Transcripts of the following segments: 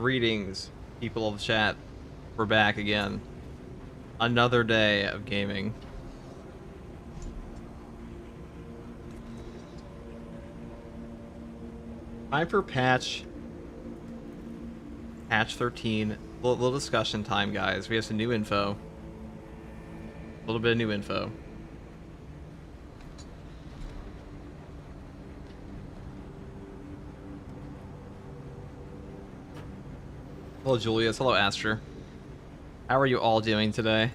Greetings, people of the chat. We're back again. Another day of gaming. Time for patch 13. Little discussion time, guys. We have some new info. A little bit of new info. Hello, Julius. Hello, Astra. How are you all doing today?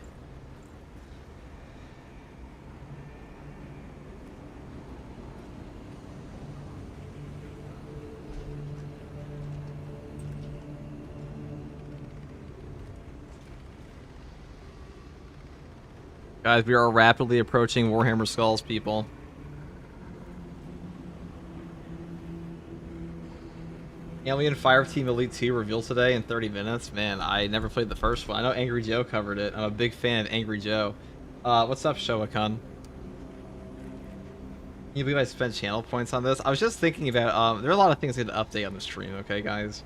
Guys, we are rapidly approaching Warhammer Skulls, people. Alien Fireteam Elite 2 revealed today in 30 minutes. Man, I never played the first one. I know Angry Joe covered it. I'm a big fan of Angry Joe. What's up, Shoakon? Can you believe I spent channel points on this? I was just thinking about, there are a lot of things I had to update on the stream, okay, guys?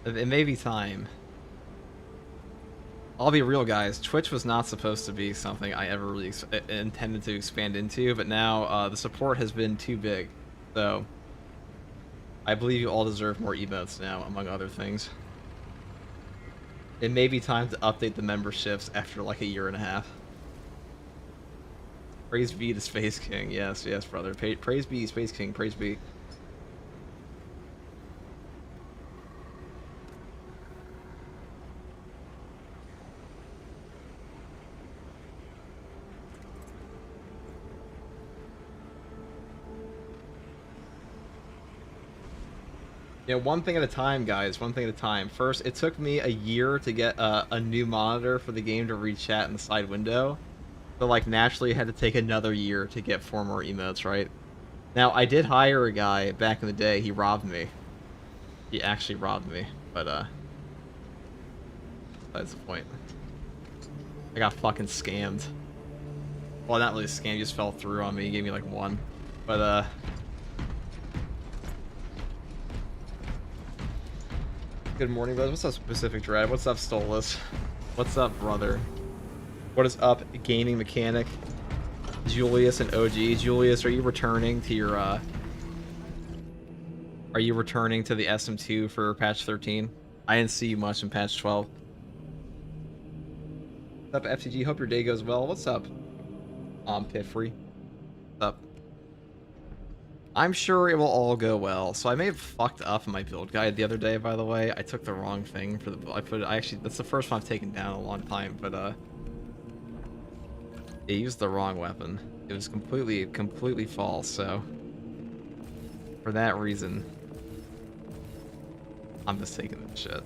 It may be time. I'll be real, guys. Twitch was not supposed to be something I ever really intended to expand into, but now the support has been too big. So I believe you all deserve more emotes now, among other things. It may be time to update the memberships after like a year and a half. Praise be to Space King. Yes, yes, brother. Praise be, Space King. Praise be. Yeah, one thing at a time, guys. One thing at a time. First, it took me a year to get a new monitor for the game to read chat in the side window. So, like, naturally, it had to take another year to get 4 more emotes, right? Now, I did hire a guy back in the day. He robbed me. He actually robbed me. But, that's the point. I got fucking scammed. Well, not really scammed. He just fell through on me. He gave me, like, 1. But, good morning, guys. What's up, Specific Dread? What's up, Stolas? What's up, brother? What is up, Gaming Mechanic? Julius and OG. Julius, are you returning to your, Are you returning to the SM2 for patch 13? I didn't see you much in patch 12. What's up, FTG? Hope your day goes well. What's up, Piffrey? What's up? I'm sure it will all go well. So I may have fucked up in my build guide the other day, by the way. I took the wrong thing for the I actually, that's the first one I've taken down in a long time, but I used the wrong weapon. It was completely false, so for that reason I'm just taking this shit.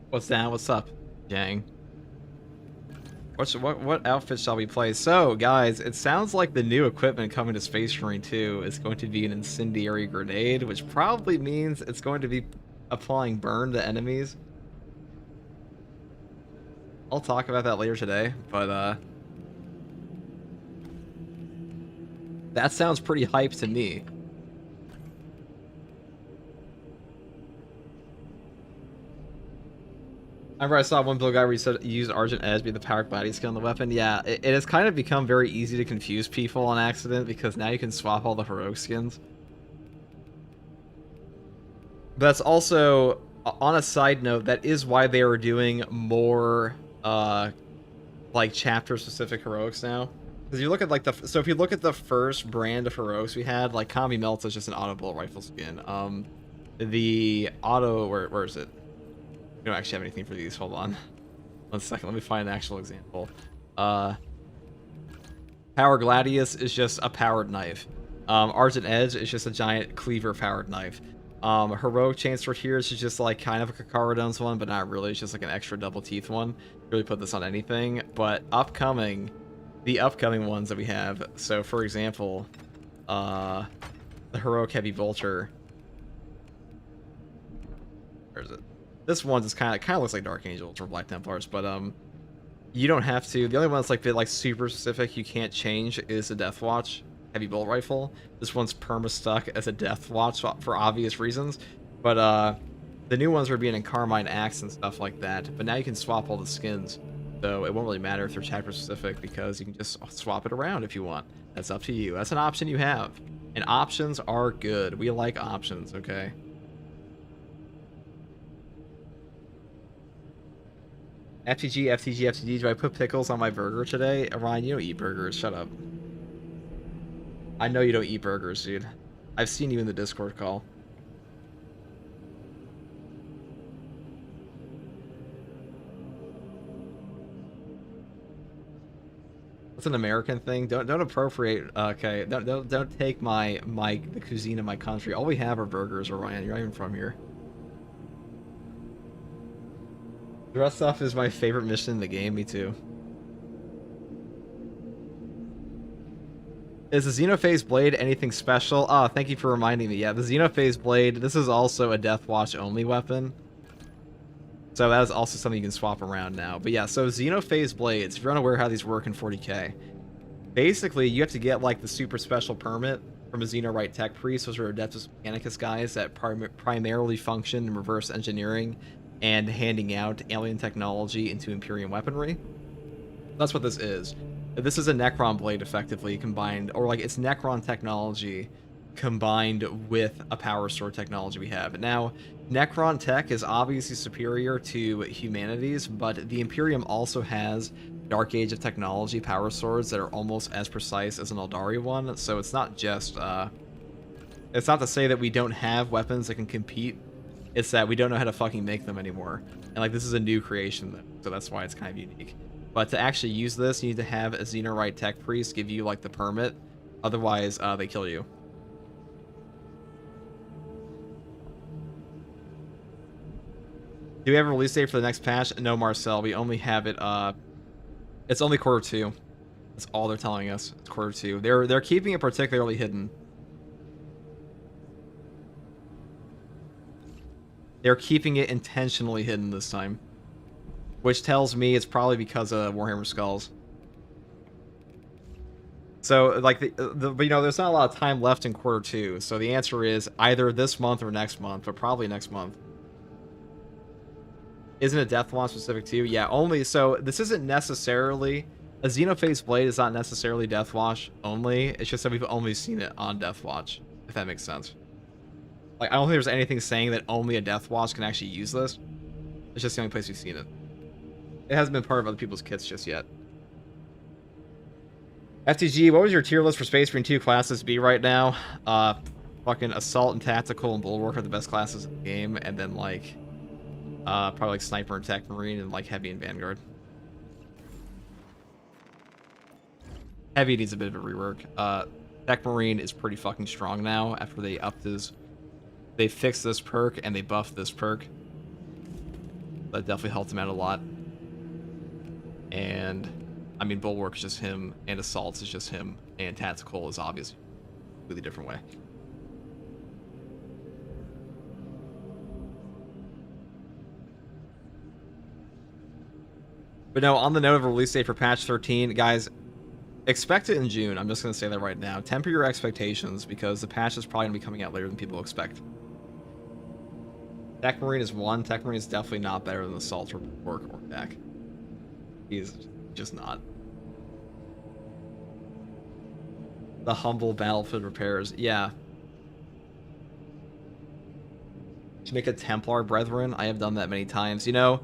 What's that? What's up, gang? What outfit shall we play? So, guys, it sounds like the new equipment coming to Space Marine 2 is going to be an incendiary grenade, which probably means it's going to be applying burn to enemies. I'll talk about that later today, but that sounds pretty hype to me. I remember I saw one build guy where he said use Argent Edge be the powered body skill on the weapon. Yeah, it has kind of become very easy to confuse people on accident because now you can swap all the heroic skins. But that's also, on a side note, that is why they are doing more like chapter specific heroics now. Because you look at like so if you look at the first brand of heroics we had, like Combi Melts is just an auto bullet rifle skin. The auto where is it? We don't actually have anything for these. Hold on. 1 second. Let me find an actual example. Power Gladius is just a powered knife. Argent Edge is just a giant cleaver powered knife. Heroic Chancellor here is just like kind of a Kakarodone's one, but not really. It's just like an extra double teeth one. Really put this on anything. But the upcoming ones that we have. So for example, the Heroic Heavy Vulture. Where is it? This one just kind of looks like Dark Angels or Black Templars, but you don't have to. The only one that's like super specific you can't change is the Death Watch heavy bolt rifle. This one's perma stuck as a Death Watch for obvious reasons, but the new ones were being in Carmine Axe and stuff like that. But now you can swap all the skins, so it won't really matter if they're chapter specific because you can just swap it around if you want. That's up to you. That's an option you have, and options are good. We like options, okay? FTG, do I put pickles on my burger today? Ryan, you don't eat burgers. Shut up. I know you don't eat burgers, dude. I've seen you in the Discord call. That's an American thing. Don't appropriate. Okay, don't take the cuisine of my country. All we have are burgers, Ryan. You're not even from here. Dress off is my favorite mission in the game. Me too. Is the Xenophase Blade anything special? Oh, thank you for reminding me. Yeah, the Xenophase Blade, this is also a Death Watch only weapon. So that is also something you can swap around now. But yeah, so Xenophase Blades, if you're unaware how these work in 40k, basically you have to get like the super special permit from a Xenorite Tech Priest. Those are Adeptus Mechanicus guys that primarily function in reverse engineering and handing out alien technology into Imperium weaponry. That's what this is. This is a Necron blade effectively combined, or like it's Necron technology combined with a power sword technology we have. Now, Necron tech is obviously superior to humanities, but the Imperium also has Dark Age of technology power swords that are almost as precise as an Eldari one, so it's not just, it's not to say that we don't have weapons that can compete, it's that we don't know how to fucking make them anymore. And like, this is a new creation, so that's why it's kind of unique. But to actually use this, you need to have a Xenorite Tech Priest give you like the permit, otherwise they kill you. Do we have a release date for the next patch? No, Marcel, we only have it, it's only Q2. That's all they're telling us. It's Q2. They're keeping it particularly hidden. They're keeping it intentionally hidden this time, which tells me it's probably because of Warhammer Skulls. So, like, but you know, there's not a lot of time left in Q2, so the answer is either this month or next month, but probably next month. Isn't it Deathwatch specific too? Yeah, only, so this isn't necessarily, a Xenophase Blade is not necessarily Deathwatch only, it's just that we've only seen it on Deathwatch, if that makes sense. Like, I don't think there's anything saying that only a Deathwatch can actually use this. It's just the only place we've seen it. It hasn't been part of other people's kits just yet. FTG, what would your tier list for Space Marine 2 classes be right now? Fucking Assault and Tactical and Bulwark are the best classes in the game, and then like, probably like Sniper and Techmarine and like Heavy and Vanguard. Heavy needs a bit of a rework. Techmarine is pretty fucking strong now after they upped his... They fixed this perk and they buffed this perk. That definitely helped him out a lot. And, I mean, Bulwark is just him, and Assaults is just him, and Tactical is obviously a completely different way. But no, on the note of a release date for patch 13, guys, expect it in June. I'm just going to say that right now. Temper your expectations, because the patch is probably going to be coming out later than people expect. Techmarine is one. Techmarine is definitely not better than Assault or Bulwark or Tech. He's just not. The humble battlefield repairs. Yeah. To make a Templar Brethren. I have done that many times. You know,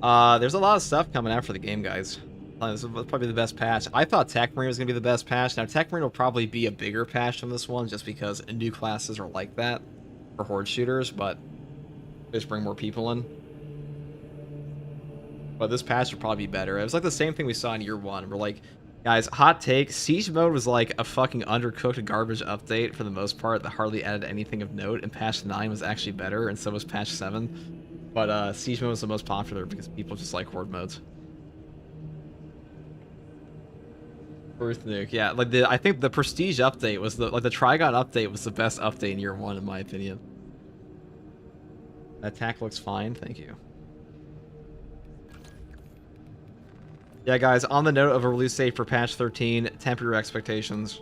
there's a lot of stuff coming out for the game, guys. This is probably the best patch. I thought Techmarine was going to be the best patch. Now, Techmarine will probably be a bigger patch than this one, just because new classes are like that for Horde shooters, but just bring more people in. But this patch would probably be better. It was like the same thing we saw in year one. We're like, guys, hot take, Siege mode was like a fucking undercooked garbage update for the most part that hardly added anything of note, and patch 9 was actually better, and so was patch 7. But Siege mode was the most popular because people just like Horde modes. Earth Nuke, yeah, like I think the Prestige update was the Trigon update was the best update in year one in my opinion. That attack looks fine, thank you. Yeah, guys, on the note of a release date for patch 13, temper your expectations.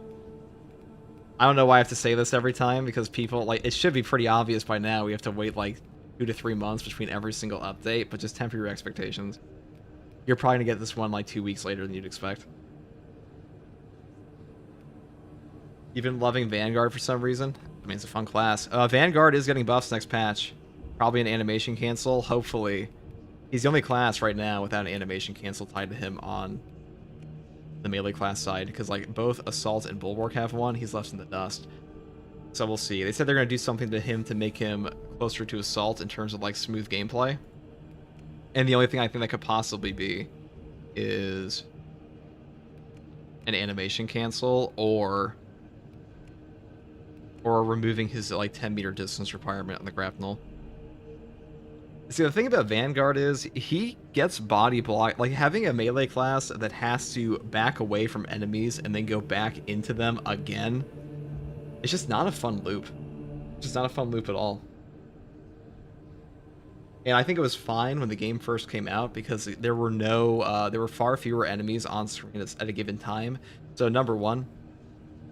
I don't know why I have to say this every time, because people, like, it should be pretty obvious by now. We have to wait, like, 2 to 3 months between every single update, but just temper your expectations. You're probably gonna get this one, like, 2 weeks later than you'd expect. You've been loving Vanguard for some reason? I mean, it's a fun class. Vanguard is getting buffs next patch. Probably an animation cancel, hopefully. He's the only class right now without an animation cancel tied to him on the melee class side, because like both Assault and Bulwark have one. He's left in the dust. So we'll see. They said they're going to do something to him to make him closer to Assault in terms of like smooth gameplay. And the only thing I think that could possibly be is an animation cancel or removing his like 10-meter distance requirement on the grapnel. See, the thing about Vanguard is he gets body block, like having a melee class that has to back away from enemies and then go back into them again. It's just not a fun loop. It's just not a fun loop at all. And I think it was fine when the game first came out because there were far fewer enemies on screen at a given time. So number one,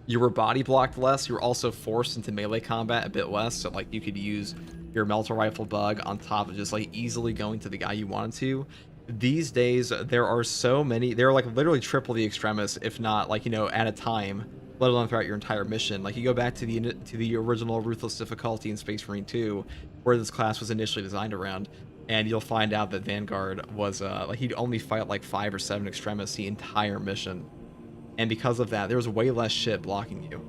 you were body blocked less. You were also forced into melee combat a bit less. So like you could use your melter rifle bug on top of just like easily going to the guy you wanted to. These days there are so many. There are like literally triple the extremis, if not like, you know, at a time, let alone throughout your entire mission. Like you go back to the original Ruthless difficulty in Space Marine 2, where this class was initially designed around, and you'll find out that Vanguard was like he'd only fight like 5 or 7 extremis the entire mission. And because of that, there was way less shit blocking you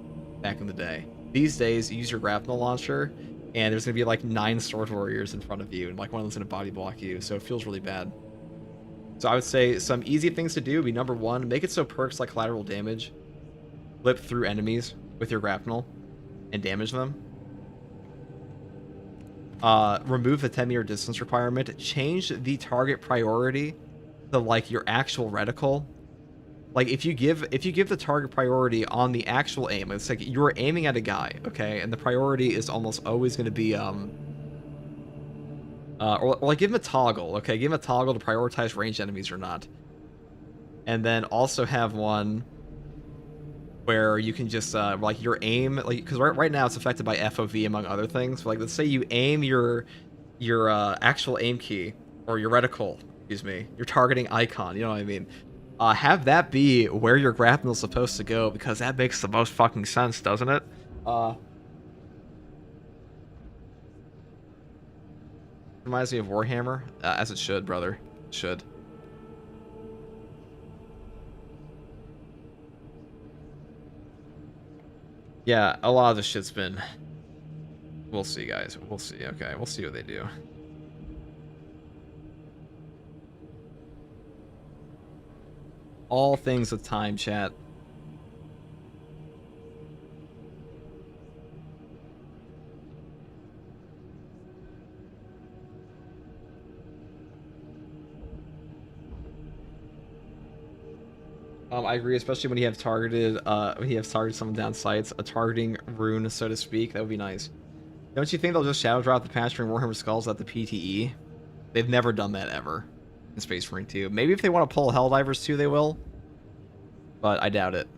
back in the day. These days, you use your grapnel launcher, and there's going to be like 9 sword warriors in front of you, and like one of them's going to body block you, so it feels really bad. So I would say some easy things to do would be, number one, make it so perks like collateral damage flip through enemies with your grapnel and damage them. Remove the 10-meter distance requirement. Change the target priority to like your actual reticle. Like if you give the target priority on the actual aim, it's like you're aiming at a guy, okay, and the priority is almost always going to be or like give him a toggle, okay, give him a toggle to prioritize ranged enemies or not, and then also have one where you can just like your aim, like because right now it's affected by FOV among other things. But like let's say you aim your actual aim key or your reticle, excuse me, your targeting icon, you know what I mean. Have that be where your grapnel is supposed to go, because that makes the most fucking sense, doesn't it? Reminds me of Warhammer, as it should, brother. It should. Yeah, a lot of this shit's been... We'll see, guys. We'll see. Okay, we'll see what they do. All things with time, chat. I agree, especially when you have targeted someone down sights, a targeting rune, so to speak. That would be nice. Don't you think they'll just shadow drop the patch during Warhammer Skulls at the PTE? They've never done that ever in Space Marine 2. Maybe if they want to pull Helldivers 2, they will. But I doubt it.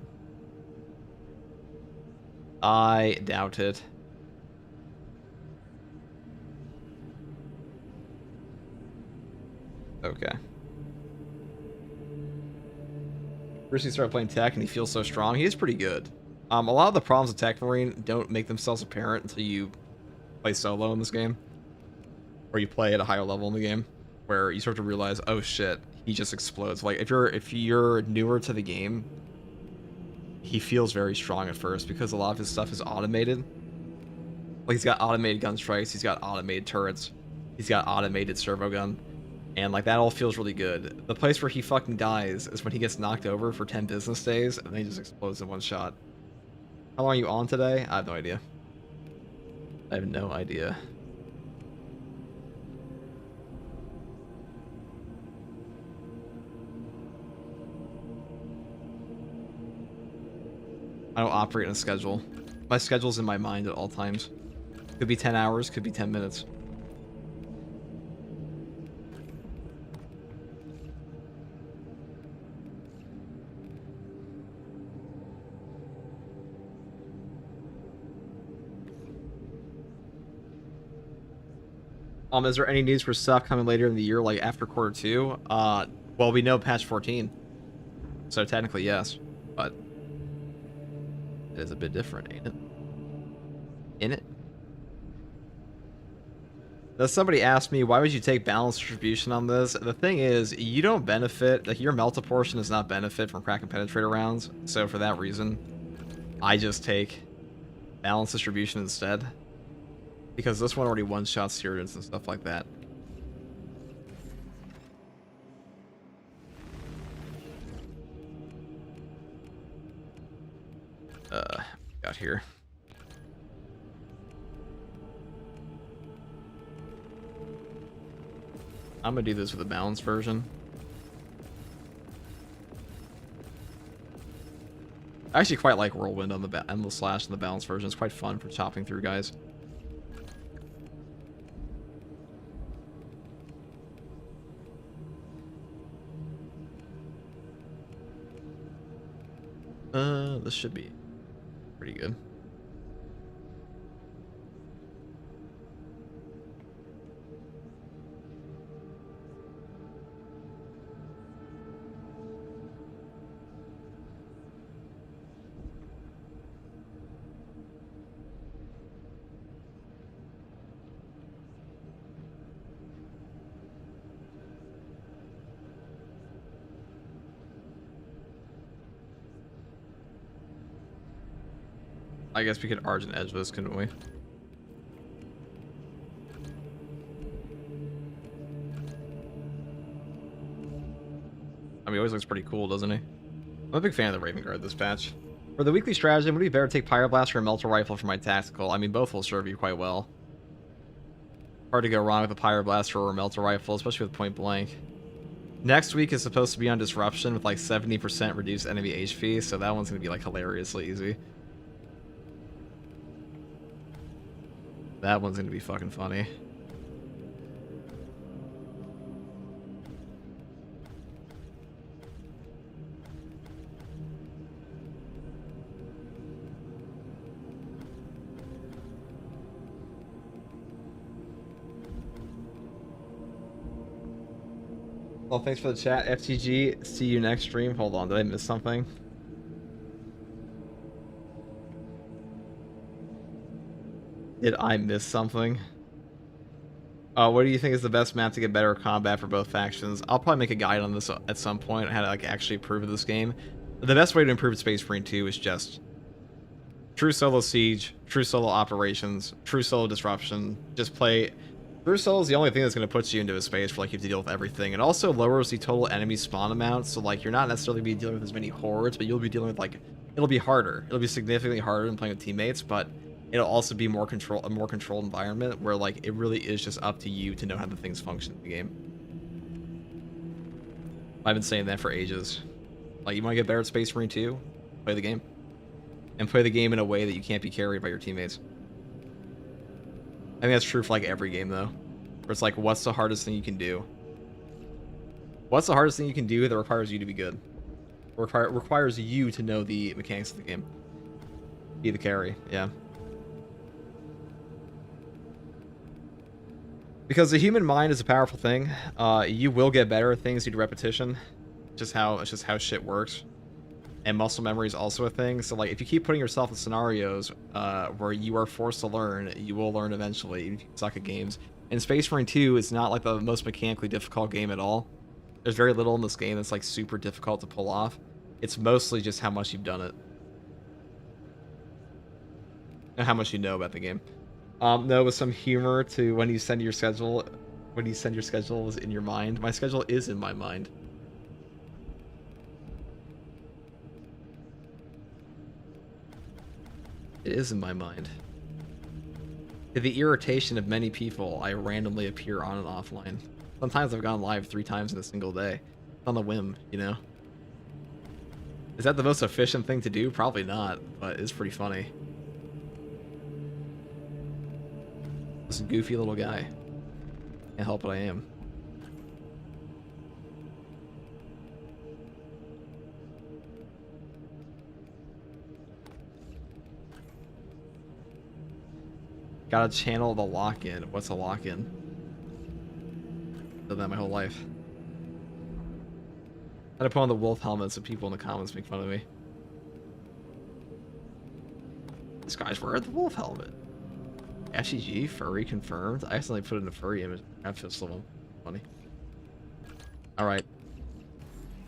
I doubt it. Okay. First, he started playing Tech, and he feels so strong. He is pretty good. A lot of the problems with Techmarine don't make themselves apparent until you play solo in this game, or you play at a higher level in the game, where you start to realize, oh shit, he just explodes. Like if you're newer to the game, he feels very strong at first because a lot of his stuff is automated. Like he's got automated gun strikes, he's got automated turrets, he's got automated servo gun. And like that all feels really good. The place where he fucking dies is when he gets knocked over for 10 business days and then he just explodes in one shot. How long are you on today? I have no idea. I have no idea. I don't operate on a schedule. My schedule's in my mind at all times. Could be 10 hours, could be 10 minutes. Is there any news for stuff coming later in the year, like after quarter 2? Well, we know patch 14. So technically, yes. But it is a bit different, ain't it? In it? Now, somebody asked me, why would you take balanced distribution on this? The thing is, you don't benefit, like your melta portion does not benefit from crack and penetrator rounds. So for that reason, I just take balanced distribution instead. Because this one already one-shots Syrians and stuff like that. Got here. I'm gonna do this with a balanced version. I actually quite like Whirlwind on the Endless Slash in the balanced version. It's quite fun for chopping through guys. This should be pretty good. I guess we could Argent Edge this, couldn't we? I mean, he always looks pretty cool, doesn't he? I'm a big fan of the Raven Guard this patch. For the weekly strategy, would it be better to take Pyroblast or a Melter Rifle for my tactical? I mean, both will serve you quite well. Hard to go wrong with a Pyroblast or a Melter Rifle, especially with Point Blank. Next week is supposed to be on Disruption with like 70% reduced enemy HP, so that one's going to be like hilariously easy. That one's going to be fucking funny. Well, thanks for the chat, FTG. See you next stream. Hold on, did I miss something? Did I miss something? What do you think is the best map to get better combat for both factions? I'll probably make a guide on this at some point, how to like actually improve this game. The best way to improve Space Marine 2 is just true solo siege, true solo operations, true solo disruption. Just play. True solo is the only thing that's going to put you into a space where like you have to deal with everything. It also lowers the total enemy spawn amount, so like you're not necessarily be dealing with as many hordes, but you'll be dealing with like it'll be harder. It'll be significantly harder than playing with teammates, but it'll also be a more controlled environment where like it really is just up to you to know how the things function in the game. I've been saying that for ages. Like, you want to get better at Space Marine 2? Play the game. And play the game in a way that you can't be carried by your teammates. I think that's true for like every game though. Where it's like, what's the hardest thing you can do? What's the hardest thing you can do that requires you to be good? Requires you to know the mechanics of the game. Be the carry, yeah. Because the human mind is a powerful thing. You will get better at things due to repetition. It's just how shit works. And muscle memory is also a thing. So like, if you keep putting yourself in scenarios where you are forced to learn, you will learn eventually, even if you suck at games. And Space Marine 2 is not like the most mechanically difficult game at all. There's very little in this game that's like super difficult to pull off. It's mostly just how much you've done it. And how much you know about the game. No, with some humor to when you send your schedule is in your mind. My schedule is in my mind. It is in my mind. To the irritation of many people, I randomly appear on and offline. Sometimes I've gone live 3 times in a single day. On the whim, you know? Is that the most efficient thing to do? Probably not, but it's pretty funny. This goofy little guy. Can't help what I am. Gotta channel the lock-in. What's a lock-in? done that my whole life. I had to put on the wolf helmet so people in the comments make fun of me. This guy's wearing the wolf helmet. FGG, furry confirmed. I accidentally put in a furry image. That feels so funny. Alright.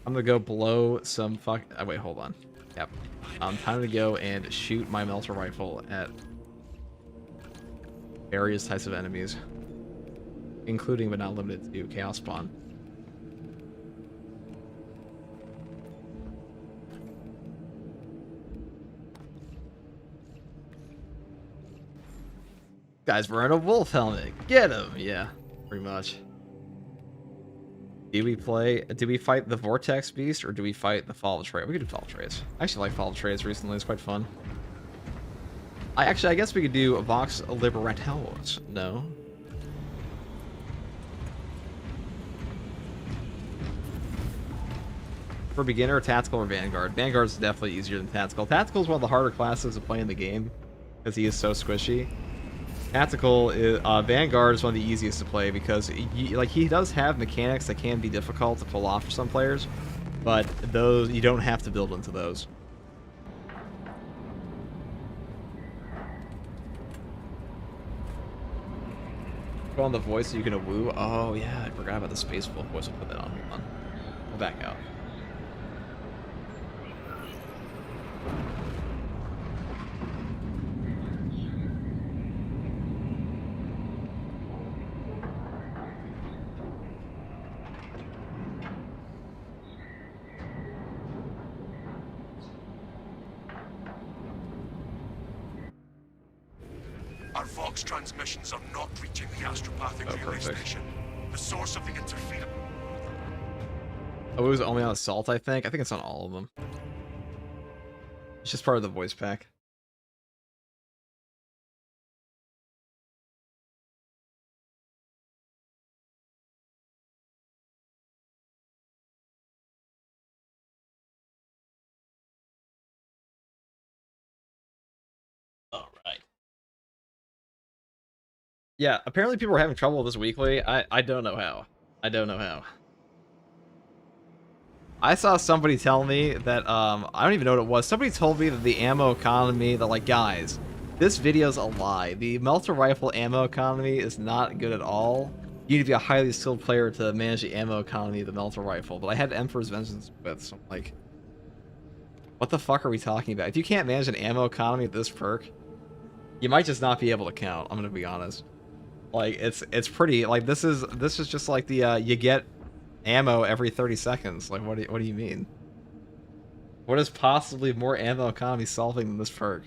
I'm gonna go blow some fuck. Oh, wait, hold on. Yep. Time to go and shoot my melter rifle at various types of enemies, including but not limited to Chaos Spawn. Guy's wearing a wolf helmet. Get him! Yeah, pretty much. Do we fight the Vortex Beast, or do we fight the Fall of Trades? We could do Fall of Trades. I actually like Fall of Trades recently, it's quite fun. I guess we could do Vox Liberators. No? For beginner, Tactical or Vanguard? Vanguard's definitely easier than Tactical. Tactical is one of the harder classes to play in the game, because he is so squishy. Tactical is, Vanguard is one of the easiest to play because he does have mechanics that can be difficult to pull off for some players, but those you don't have to build into those. Go on the voice so you can woo. Oh yeah, I forgot about the spaceful voice. We'll put that on. Hold on. We'll back out. Our Vox transmissions are not reaching the astropathic relay station. The source of the interference. Oh, it was only on Assault, I think. I think it's on all of them. It's just part of the voice pack. All right. Yeah, apparently people are having trouble with this weekly. I don't know how. I don't know how. I saw somebody tell me that, I don't even know what it was. Somebody told me that the ammo economy, that like, guys, this video's a lie. The melter rifle ammo economy is not good at all. You need to be a highly skilled player to manage the ammo economy of the melter rifle. But I had Emperor's Vengeance with, so I'm like, what the fuck are we talking about? If you can't manage an ammo economy with this perk, you might just not be able to count. I'm gonna be honest. Like, it's pretty, like, this is just like the, you get ammo every 30 seconds. Like, what do you mean? What is possibly more ammo economy solving than this perk?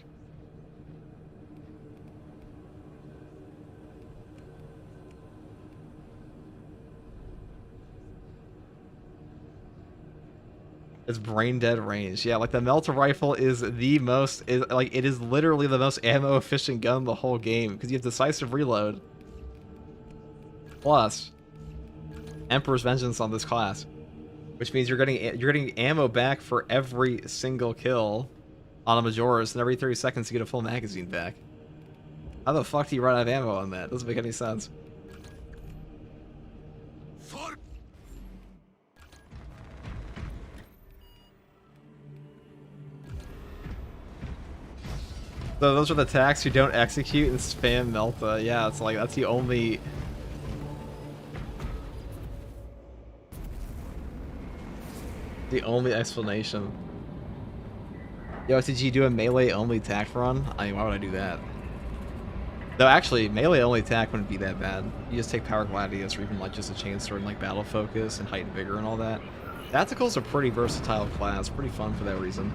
It's brain dead range. Yeah, like the melter rifle is the most, it is literally the most ammo efficient gun in the whole game because you have decisive reload. Plus, Emperor's Vengeance on this class, which means you're getting ammo back for every single kill on a Majoris, and every 30 seconds you get a full magazine back. How the fuck do you run out of ammo on that? Doesn't make any sense. So those are the attacks who don't execute and spam Melta. Yeah, it's like that's the only. The only explanation. Yo, did you do a melee only attack run? I mean, why would I do that? Though actually, melee only attack wouldn't be that bad. You just take Power Gladius or even like just a Chainsword and like Battle Focus and Heightened Vigor and all that. Tactical's a pretty versatile class, pretty fun for that reason.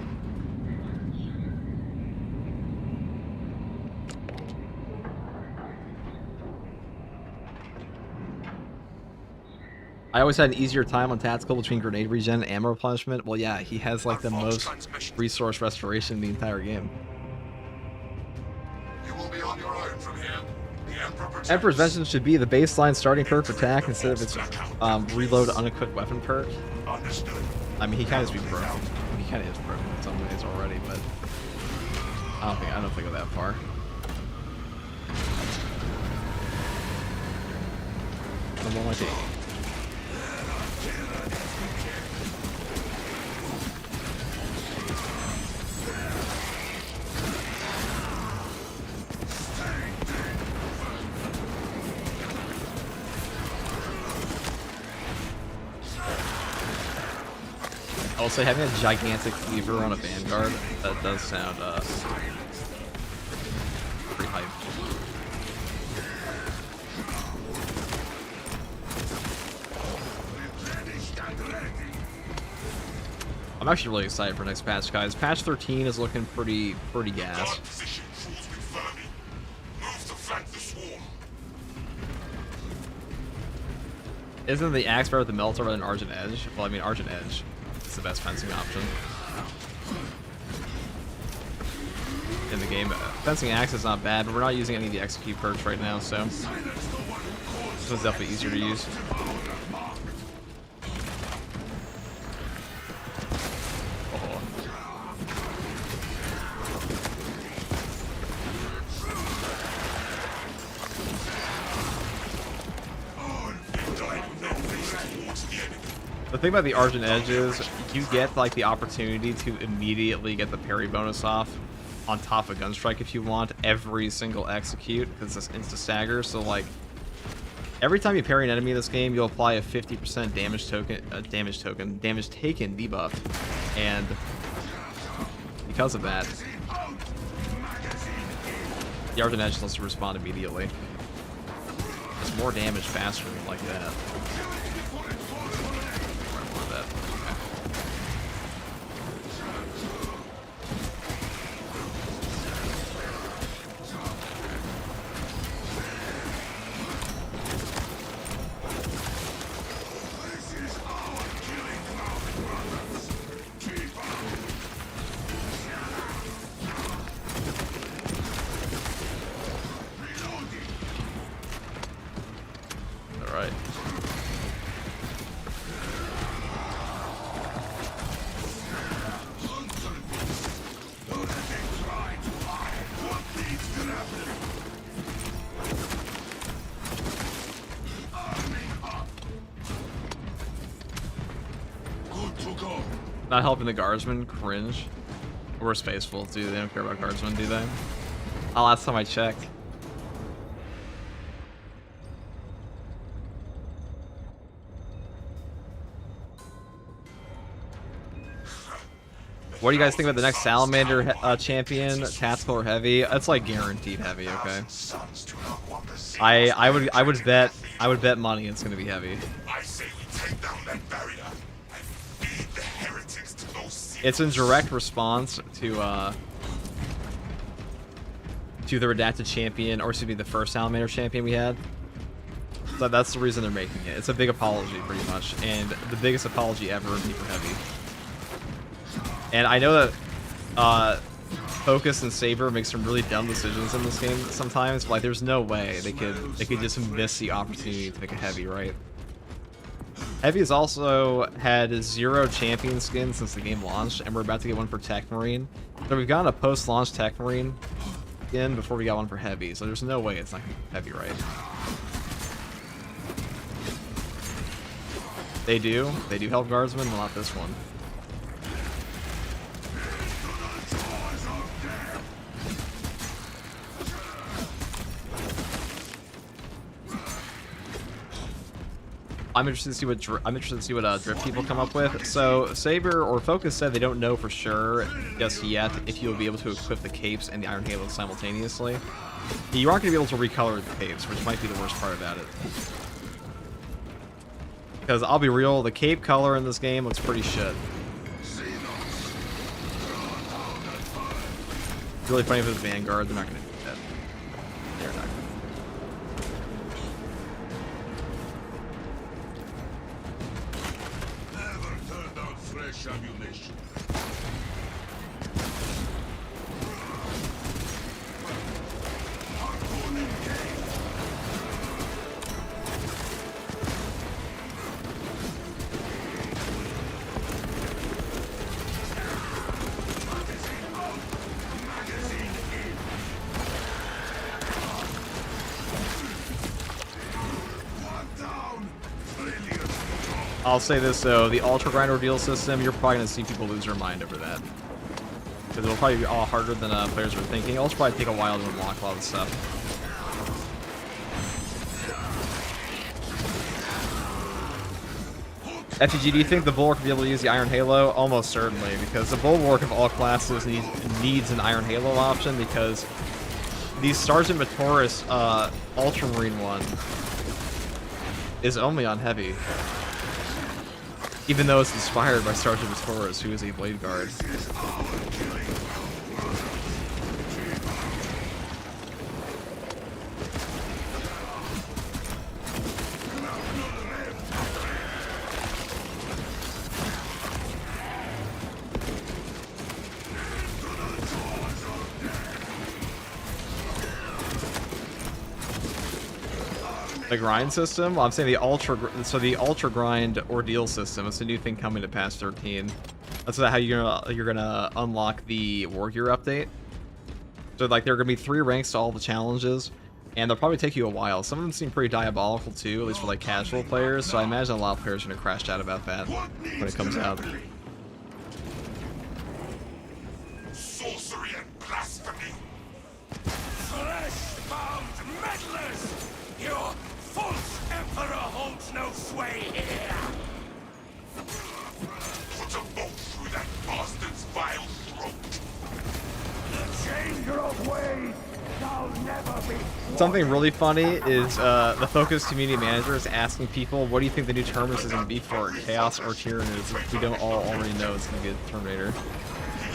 I always had an easier time on Tactical between grenade regen and ammo replenishment. Well, yeah, he has like the most resource restoration in the entire game. You will be on your own from here. The Emperor's Vengeance should be the baseline starting perk for attack instead of its reload unequipped weapon perk. Understood. I mean, he kind of is broken. He kind of is broken in some ways already, but I don't think of that far. I'm on my team. Also, having a gigantic cleaver on a Vanguard, that does sound pretty hype. I'm actually really excited for next patch, guys. Patch 13 is looking pretty gas. Isn't the axe better with the melter rather than Argent Edge? Well, I mean, Argent Edge is the best fencing option in the game. Fencing axe is not bad, but we're not using any of the execute perks right now, so this one's definitely easier to use. The thing about the Argent Edge is you get like the opportunity to immediately get the parry bonus off on top of Gunstrike if you want every single execute because it's insta stagger. So like every time you parry an enemy in this game, you'll apply a 50% damage taken debuff, and because of that, the Argent Edge lets you respond immediately. It's more damage faster like that. Not helping the guardsmen, cringe. We're spaceful, dude. They don't care about guardsmen, do they? Oh, last time I checked. What do you guys think about the next Salamander champion, tactical or heavy? It's like guaranteed heavy, okay? I would bet money it's gonna be heavy. It's in direct response to the redacted champion, or excuse me, the first Salamander champion we had. So that's the reason they're making it. It's a big apology, pretty much, and the biggest apology ever in Hyper Heavy. And I know that Focus and Saber make some really dumb decisions in this game sometimes, but like there's no way they could just miss the opportunity to make a heavy, right? Heavy has also had 0 champion skins since the game launched, and we're about to get one for Techmarine. So we've gotten a post-launch Techmarine skin before we got one for Heavy, so there's no way it's not going to be Heavy, right? They do help guardsmen, but not this one. I'm interested to see what drift people come up with. So Saber or Focus said they don't know for sure just yet if you'll be able to equip the capes and the Iron Halo simultaneously. You aren't going to be able to recolor the capes, which might be the worst part about it. Because I'll be real, the cape color in this game looks pretty shit. It's really funny if it's Vanguard, they're not going to do that. They're not going to. Ammunition. One down. Brilliant. I'll say this though, the Ultra Grind Ordeal system, you're probably going to see people lose their mind over that. Because it'll probably be a lot harder than players are thinking. It'll probably take a while to unlock a lot of the stuff. FTG, do you think the Bulwark will be able to use the Iron Halo? Almost certainly, because the Bulwark of all classes needs an Iron Halo option, because the Sergeant Matoris Ultramarine one is only on Heavy. Even though it's inspired by Sergeant Matoris, who is a Blade Guard. The grind system? Well, I'm saying the Ultra Grind Ordeal system. It's a new thing coming to patch 13. That's how you're gonna unlock the War Gear update. So like there are gonna be 3 ranks to all the challenges, and they'll probably take you a while. Some of them seem pretty diabolical too, at least for like casual players. So I imagine a lot of players are gonna crash out about that when it comes out. Sorcery and blasphemy. Flesh-bound meddlers! Your false emperor holds no sway here. Put a bolt through that bastard's vile throat. The changer of ways shall never be. Something really funny is the Focus community manager is asking people, what do you think the new Terminus is going to be for Chaos or Tyrannus? If we don't all already know it's going to be a Terminator. He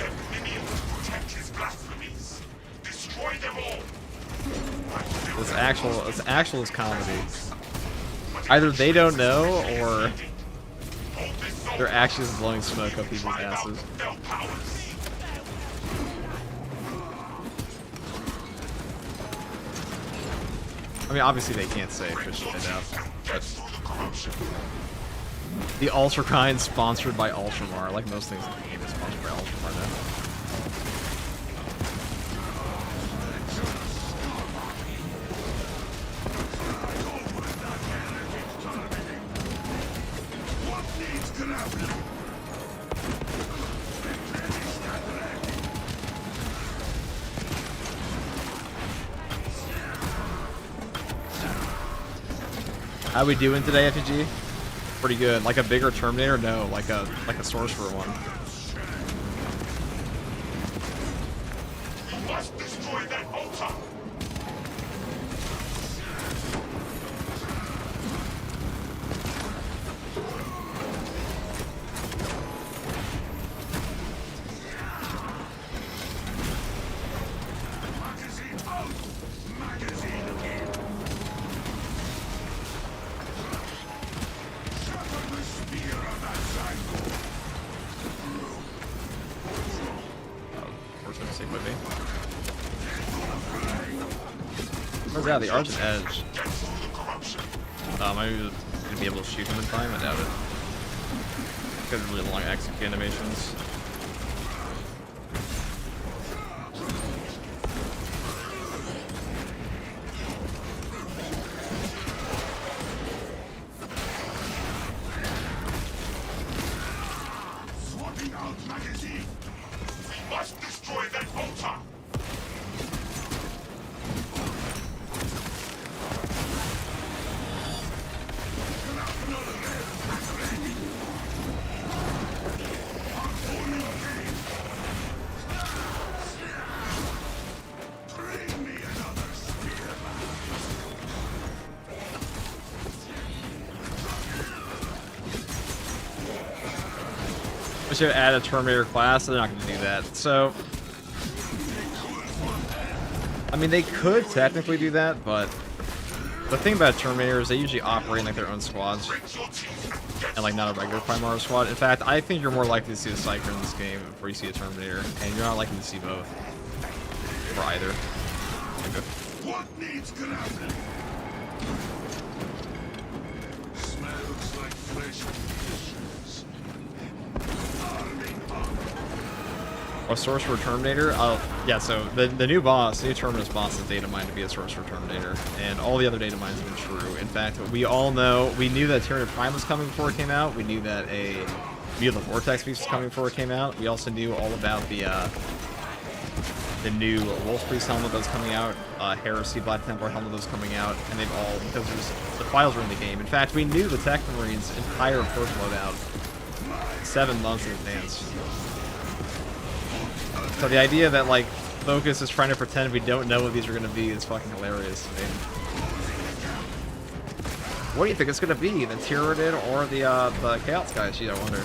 left minions to protect his blasphemies. Destroy them all. It's actual is comedy. Either they don't know, or they're actually just blowing smoke up people's asses. I mean, obviously they can't say officially now, but the Ultra Grind sponsored by Ultramar, like most things in the game is sponsored by Ultramar now. How we doing today, FTG? Pretty good. Like a bigger Terminator? No, like a Sorcerer one. You must destroy that altar. Where's that? The Argent Edge. Am I gonna be able to shoot him in time? I doubt it. Because of really long execute animations. Swapping out magazine. We must destroy that altar. We should add a Terminator class. They're not going to do that. So, I mean, they could technically do that, but the thing about Terminator is they usually operate in like their own squads, and like not a regular Primar squad. In fact, I think you're more likely to see a Psyker in this game before you see a Terminator, and you're not likely to see both, or either. What needs can happen? Smells like flesh and fishes. Arming up. A Sorcerer Terminator? Yeah, so the new boss, the new Terminus boss is data mined to be a Sorcerer Terminator, and all the other data mines have been true. In fact, we all know, we knew that Tyranid Prime was coming before it came out, we knew that the Vortex Beast was coming before it came out, we also knew all about the new Wolf Priest helmet that was coming out, Heresy Black Templar helmet that was coming out, and they've all, because the files were in the game. In fact, we knew the Techmarine's entire first loadout 7 months in advance. So the idea that, like, Focus is trying to pretend we don't know what these are going to be is fucking hilarious to me. What do you think it's going to be? The Tyranid or the Chaos Guy? Gee, I wonder.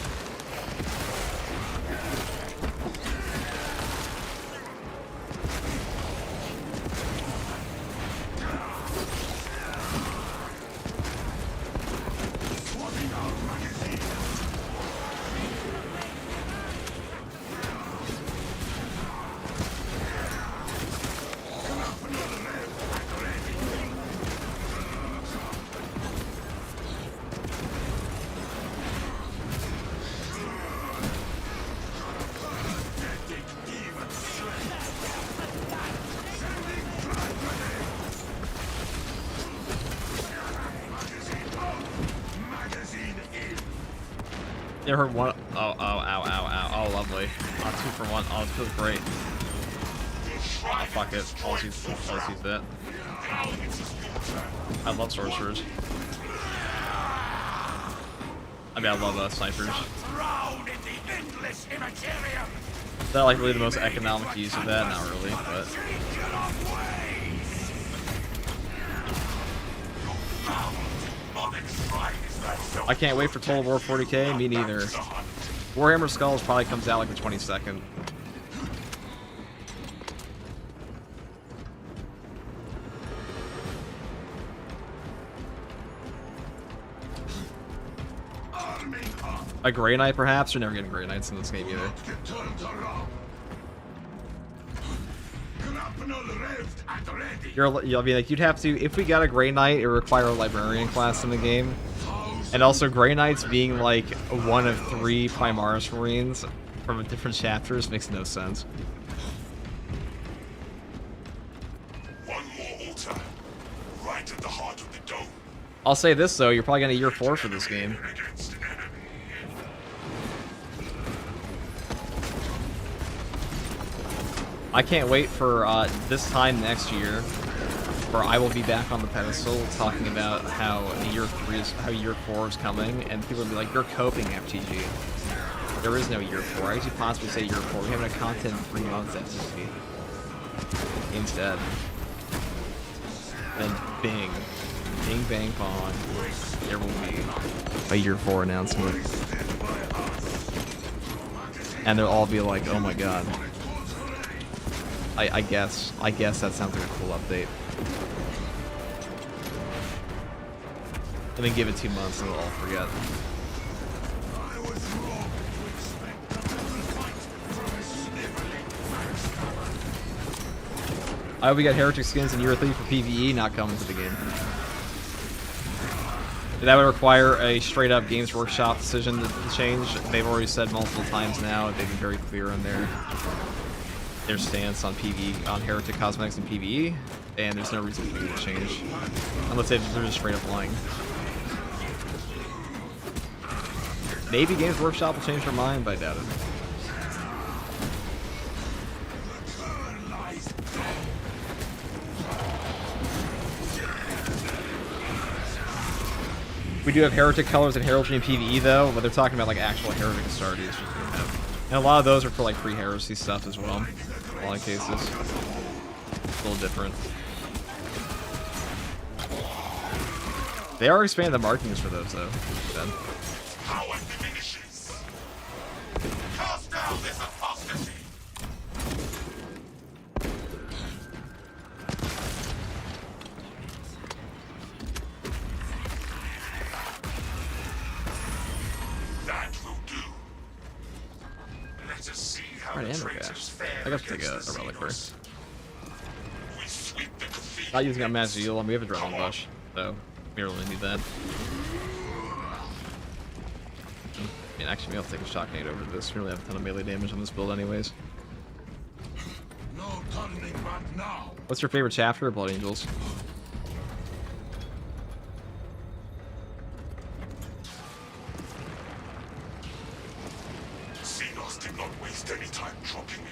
You ever heard one? Oh, ow, ow, ow. Oh, lovely. Oh, 2 for 1. Oh, it feels great. Oh, fuck it. I'll use that. I love sorcerers. I mean, I love snipers. Is that like really the most economic use of that? Not really, but. I can't wait for Total War 40k. Me neither. Warhammer Skulls probably comes out like the 22nd. A Grey Knight, perhaps? You're never getting Grey Knights in this game either. You'll be like, you'd have to, if we got a Grey Knight, it would require a Librarian class in the game. And also, Grey Knights being like one of 3 Primaris Marines from different chapters makes no sense. One more altar, right at the heart of the dome. I'll say this though, you're probably gonna year 4 for this game. I can't wait for this time next year, where I will be back on the pedestal talking about how year 4 is coming, and people will be like, "You're coping, FTG." There is no year 4. How could you possibly say year 4? We haven't had content in 3 months, FTG. Instead, then bing, bing bang bong, there will be a year 4 announcement, and they'll all be like, "Oh my god." I guess that sounds like a cool update. And then give it 2 months and we'll all forget. I hope we got Heretic skins in year 3 for PvE not coming to the game. That would require a straight up Games Workshop decision to change. They've already said multiple times now, they've been very clear on their stance on PvE, on Heretic cosmetics and PvE, and there's no reason for me to change. Unless they're just straight up lying. Maybe Games Workshop will change their mind, but I doubt it. We do have Heretic colors and Heraldry and PvE though, but they're talking about like actual Heretic Astartes. And a lot of those are for like free heresy stuff as well. In a lot of cases. It's a little different. They are expanding the markings for those though. Ben. Power diminishes. Cast down this apostasy. That will do. Let us see how Alright, the ammo traitors cache. fare I guess take against a the relic Xenos. first. We sweep the cathedral. Not using a magic heal, we have a Adrenaline Bush, so we don't really need that. I mean, actually, maybe I'll take a shock nade over this. We really have a ton of melee damage on this build anyways. turning back now. What's your favorite chapter of Blood Angels? Xenos did not waste any time dropping me.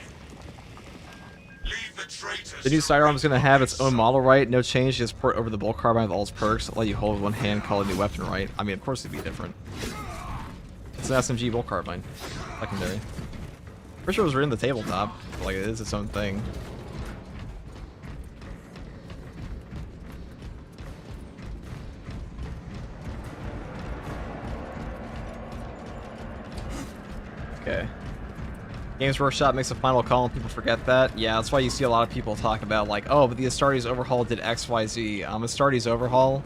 Leave the traitors. The new sidearm is going to have its own model right. No change. Just port over the bolt carbine with all its perks. Let you hold with one hand. Call it a new weapon right. I mean, of course it'd be different. It's an SMG bolt carbine. Secondary. Pretty sure it was written in the tabletop. But, like, it is its own thing. Okay. Games Workshop makes a final call and people forget that. Yeah, that's why you see a lot of people talk about like, oh, but the Astartes overhaul did XYZ. Astartes overhaul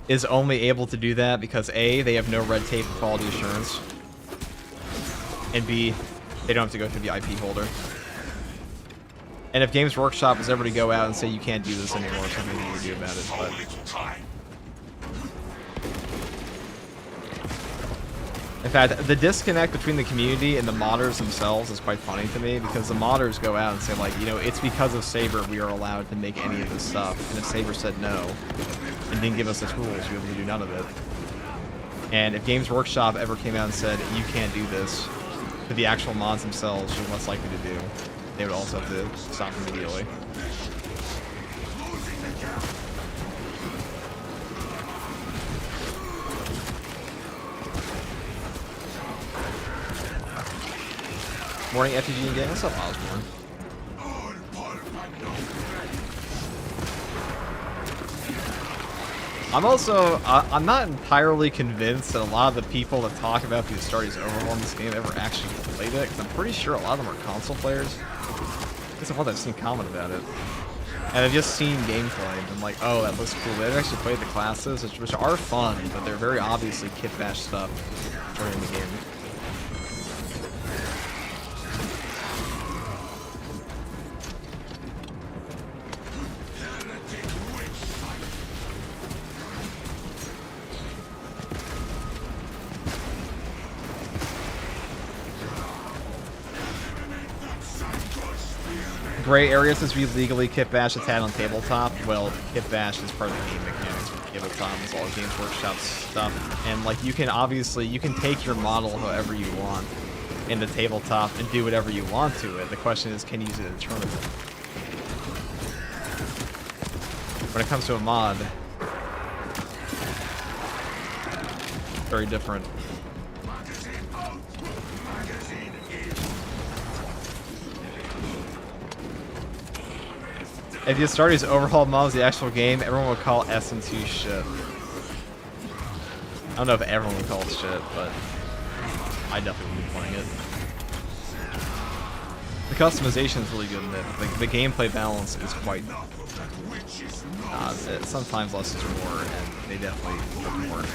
is only able to do that because A, they have no red tape and quality assurance, and B, they don't have to go through the IP holder. And if Games Workshop is ever to go out and say you can't do this anymore, something you need to do about it. But in fact, the disconnect between the community and the modders themselves is quite funny to me, because the modders go out and say, like, you know, it's because of Saber we are allowed to make any of this stuff, and if Saber said no and didn't give us the tools, we would do none of it. And if Games Workshop ever came out and said, you can't do this, to the actual mods themselves, you're less likely to do, they would also have to stop immediately. Morning FTG and game. What's up, Osborne? I'm also, I'm not entirely convinced that a lot of the people that talk about the Astartes overhaul in this game ever actually played it, because I'm pretty sure a lot of them are console players. Because of what I've seen comment about it. And I've just seen gameplay, and I'm like, oh, that looks cool. They've actually played the classes, which are fun, but they're very obviously kit bash stuff during the game. Gray area since we legally kit bash a tad on tabletop. Well, kit bash is part of the game mechanics with tabletop. It's all Games Workshop stuff, and like you can obviously take your model however you want in the tabletop and do whatever you want to it. The question is, can you use it in a tournament? When it comes to a mod, very different. If the Astartes overhaul mods the actual game, everyone would call SM2 shit. I don't know if everyone would call it shit, but I definitely would be playing it. The customization is really good in it. The gameplay balance is quite... sometimes less is more, and they definitely look more.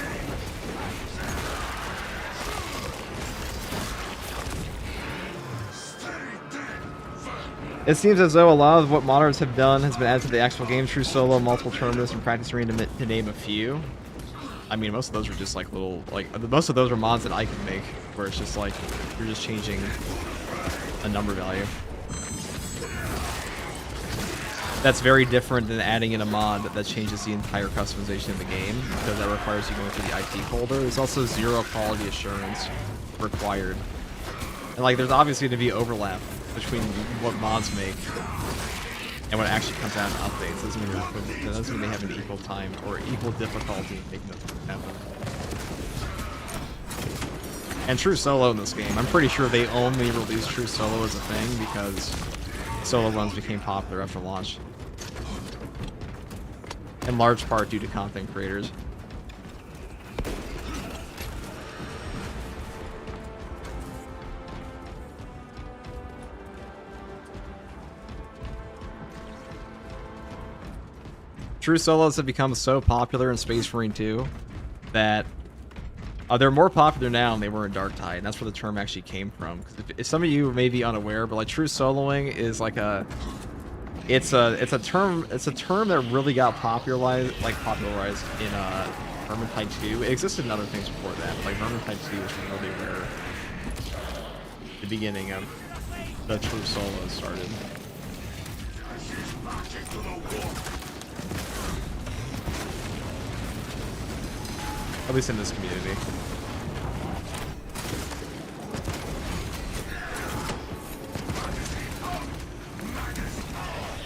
It seems as though a lot of what modders have done has been added to the actual game. True Solo, multiple tournaments, and Practice Arena, to name a few. I mean, most of those are just like little, most of those are mods that I can make, where it's just like, you're just changing a number value. That's very different than adding in a mod that changes the entire customization of the game, because that requires you going through the IP holder. There's also zero quality assurance required. And like, there's obviously going to be overlap between what mods make and what actually comes out in updates. That doesn't mean they have an equal time or equal difficulty in making them happen. And True Solo in this game, I'm pretty sure they only released True Solo as a thing because solo runs became popular after launch. In large part due to content creators. True Solos have become so popular in Space Marine 2 that they're more popular now than they were in Dark Tide, and that's where the term actually came from. Because if some of you may be unaware, but like True Soloing is like it's a term that really got popularized in Vermintide 2. It existed in other things before that, but like Vermintide 2 was really where the beginning of the True Solos started. At least in this community.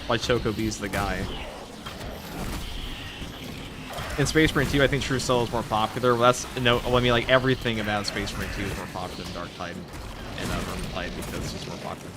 Like Choco B's the guy. In Space Marine 2, I think True Solo is more popular. Well, that's no. Well, I mean, like everything about Space Marine 2 is more popular than Dark Tide and Vermintide because it's just more popular.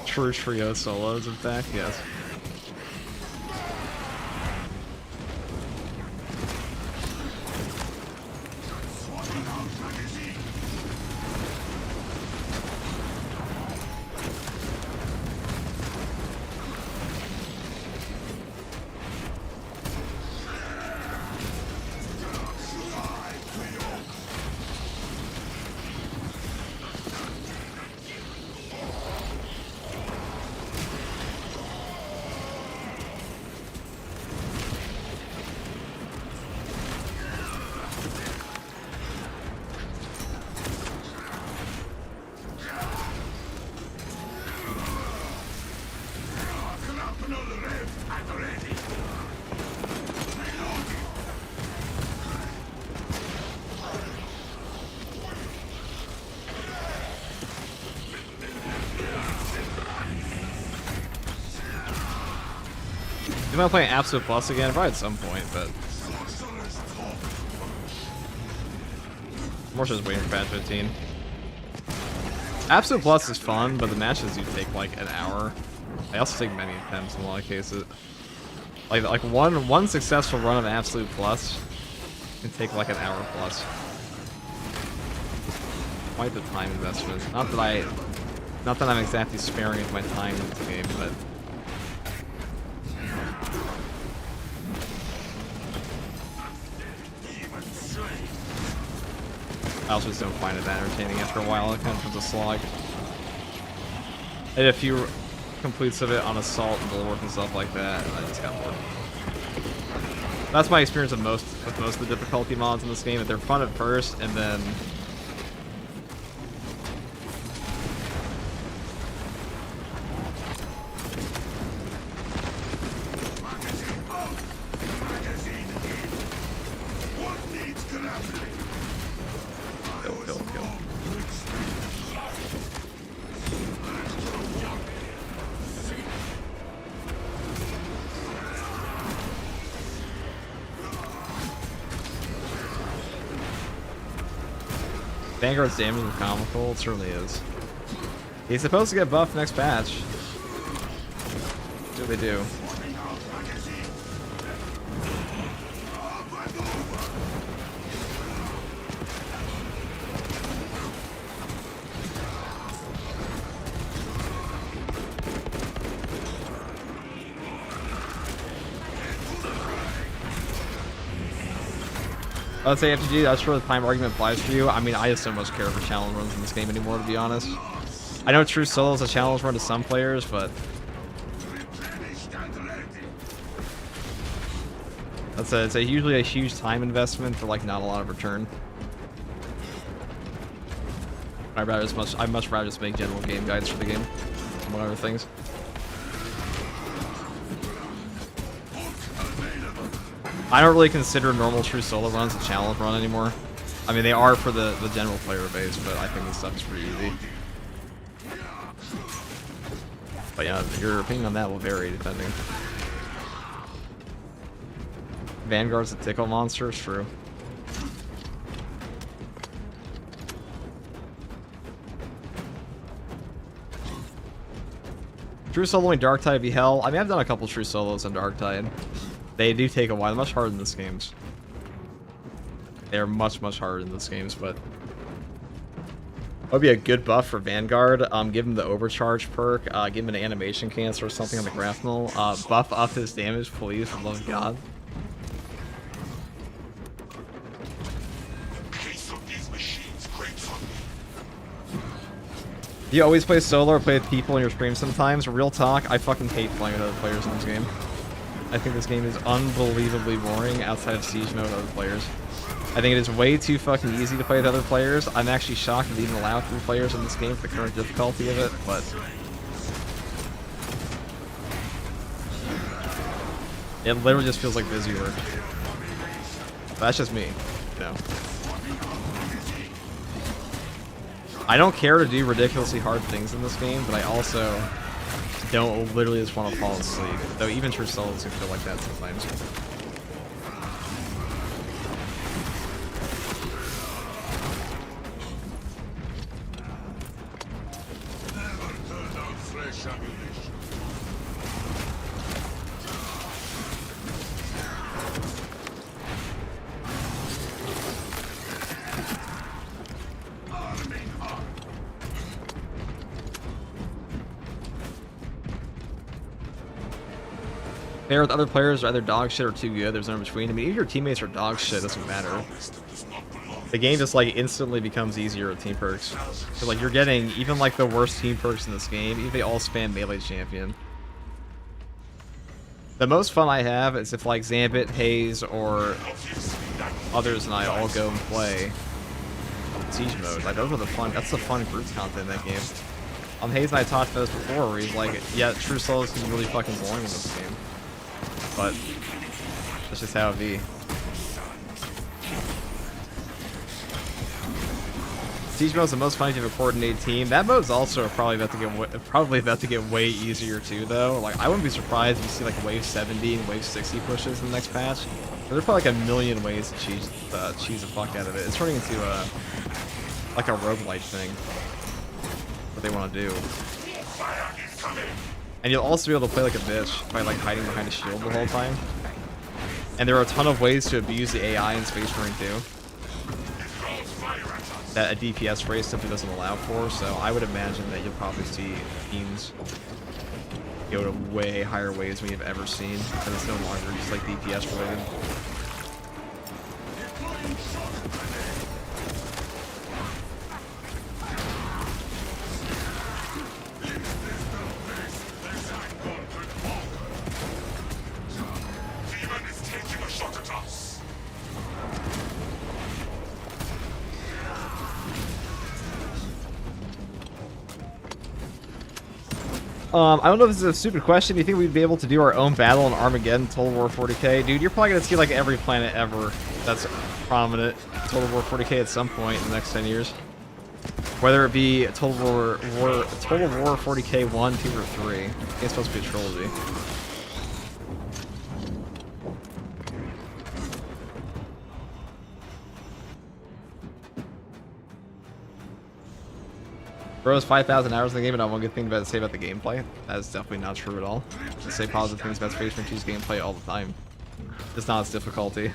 True trio solos, in fact, yes. Am I playing Absolute Plus again? Probably at some point, but more just waiting for patch 15. Absolute Plus is fun, but the matches do take like an hour. They also take many attempts in a lot of cases. Like one successful run of Absolute Plus can take like an hour plus. Quite the time investment. Not that I'm exactly sparing my time in this game, but. I also just don't find it that entertaining after a while. It kind of becomes a slog. I did a few completes of it on Assault and Bulwark and stuff like that, and I just got bored. That's my experience with most of the difficulty mods in this game. That they're fun at first, and then Vanguard's damage is comical, it certainly is. He's supposed to get buffed next patch. What do they do? Let's say FTG, that's where the time argument applies for you. I mean, I just don't much care for challenge runs in this game anymore, to be honest. I know True Solo is a challenge run to some players, but it's usually a huge time investment for like not a lot of return. I'd much rather just make general game guides for the game, among other things. I don't really consider normal True Solo runs a challenge run anymore. I mean, they are for the general player base, but I think this stuff is pretty easy. But yeah, your opinion on that will vary depending. Vanguard's a tickle monster, it's true. True Soloing Darktide would be hell. I mean, I've done a couple True Solos on Darktide. They do take a while. They're much harder than this games. They're much harder than this games, but that would be a good buff for Vanguard. Give him the overcharge perk. Give him an animation cancel or something on the graphnel. Buff up his damage, please, for the love of God. Do you always play solo or play with people in your stream sometimes? Real talk, I fucking hate playing with other players in this game. I think this game is unbelievably boring outside of Siege mode with other players. I think it is way too fucking easy to play with other players. I'm actually shocked that they even allow 3 players in this game for the current difficulty of it, but it literally just feels like busy work. But that's just me, you know. I don't care to do ridiculously hard things in this game, but I also don't literally just want to fall asleep. Though even True Souls can feel like that sometimes. Pair with other players are either dog shit or too good. There's no in between. I mean, if your teammates are dog shit, it doesn't matter. The game just like instantly becomes easier with team perks. So like you're getting even like the worst team perks in this game, even if they all spam melee champion. The most fun I have is if like Zambit, Haze, or others and I all go and play Siege mode. Like those are the fun. That's the fun group content in that game. Haze and I talked about this before, where he's like, yeah, True Souls can be really fucking boring in this game. But that's just how it be. Siege mode is the most fun if you have a coordinated team. That mode is also probably about to get way easier too, though. Like I wouldn't be surprised if you see like wave 70 and wave 60 pushes in the next patch. There's probably like a million ways to cheese the fuck out of it. It's turning into like a roguelite thing. What they want to do. And you'll also be able to play like a bitch by like hiding behind a shield the whole time. And there are a ton of ways to abuse the AI in Space Marine 2 that a DPS race simply doesn't allow for, so I would imagine that you'll probably see teams go to way higher ways than we've ever seen, because it's no longer just like DPS related. I don't know if this is a stupid question. Do you think we'd be able to do our own battle in Armageddon Total War 40k? Dude, you're probably going to see like every planet ever that's prominent Total War 40k at some point in the next 10 years. Whether it be Total War 40k 1, 2, or 3. I think it's supposed to be a trilogy. Bro has 5,000 hours in the game, and not one good thing to say about the gameplay. That is definitely not true at all. I say positive things about Space Marine 2's gameplay all the time. It's not its difficulty.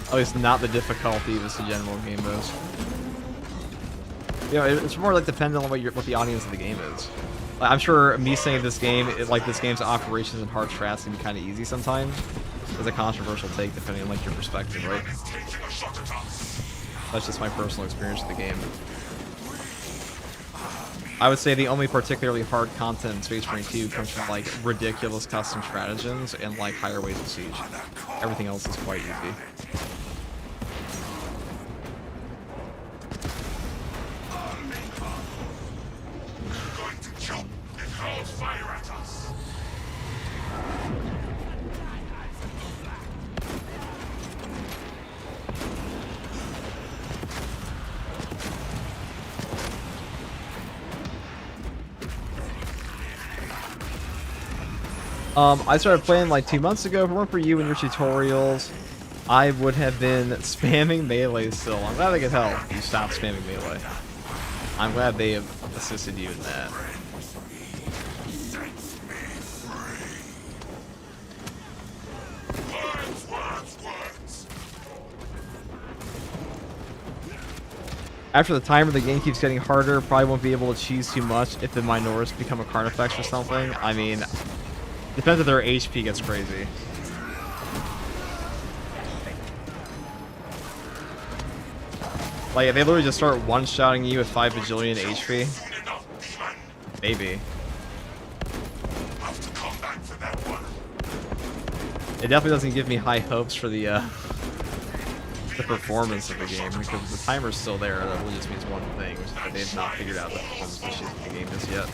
At least not the difficulty, just the general game is. You know, it's more like dependent on what the audience of the game is. Like, I'm sure me saying this game, like this game's operations and hard strats can be kind of easy sometimes. It's a controversial take depending on like your perspective, right? That's just my personal experience with the game. I would say the only particularly hard content in Space Marine 2 comes from like ridiculous custom stratagems and like higher ways of siege. Everything else is quite easy. I started playing like 2 months ago. If it weren't for you and your tutorials, I would have been spamming melee still. I'm glad I could help you stop spamming melee. I'm glad they have assisted you in that. After the timer, the game keeps getting harder. Probably won't be able to cheese too much if the minors become a Carnifex or something. I mean, depends if their HP gets crazy. Like, if they literally just start one-shotting you with 5 bajillion HP, Maybe. Have to come back for that one. It definitely doesn't give me high hopes for the performance of the game, because the timer's still there. That really just means one thing, which is that they've not figured out the performance issues of the game just yet.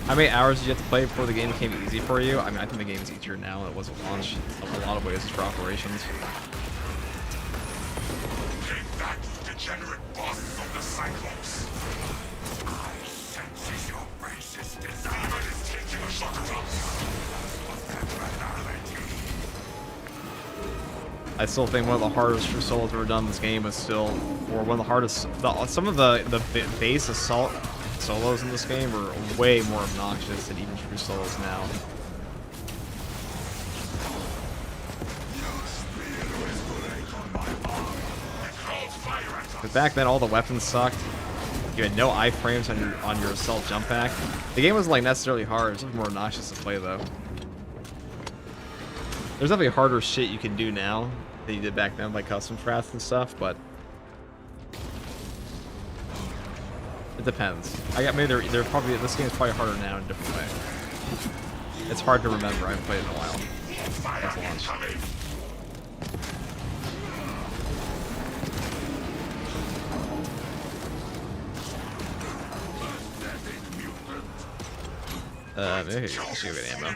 How many hours did you have to play before the game became easy for you? I mean, I think the game's easier now than it was at launch. In a lot of ways, it's for operations. Take back, you degenerate bosses of the Cyclops. I sense your racist desire is taking a shot at us. I still think one of the hardest true solos ever done in this game is still, or one of the hardest. Some of the base assault solos in this game are way more obnoxious than even true solos now. Because back then all the weapons sucked. You had no iframes on your assault jump back. The game wasn't like necessarily hard, it was more obnoxious to play though. There's definitely harder shit you can do now than you did back then, like custom strats and stuff, but it depends. Maybe they're probably, this game's probably harder now in a different way. It's hard to remember. I haven't played it in a while. That's launch. Maybe I should get ammo.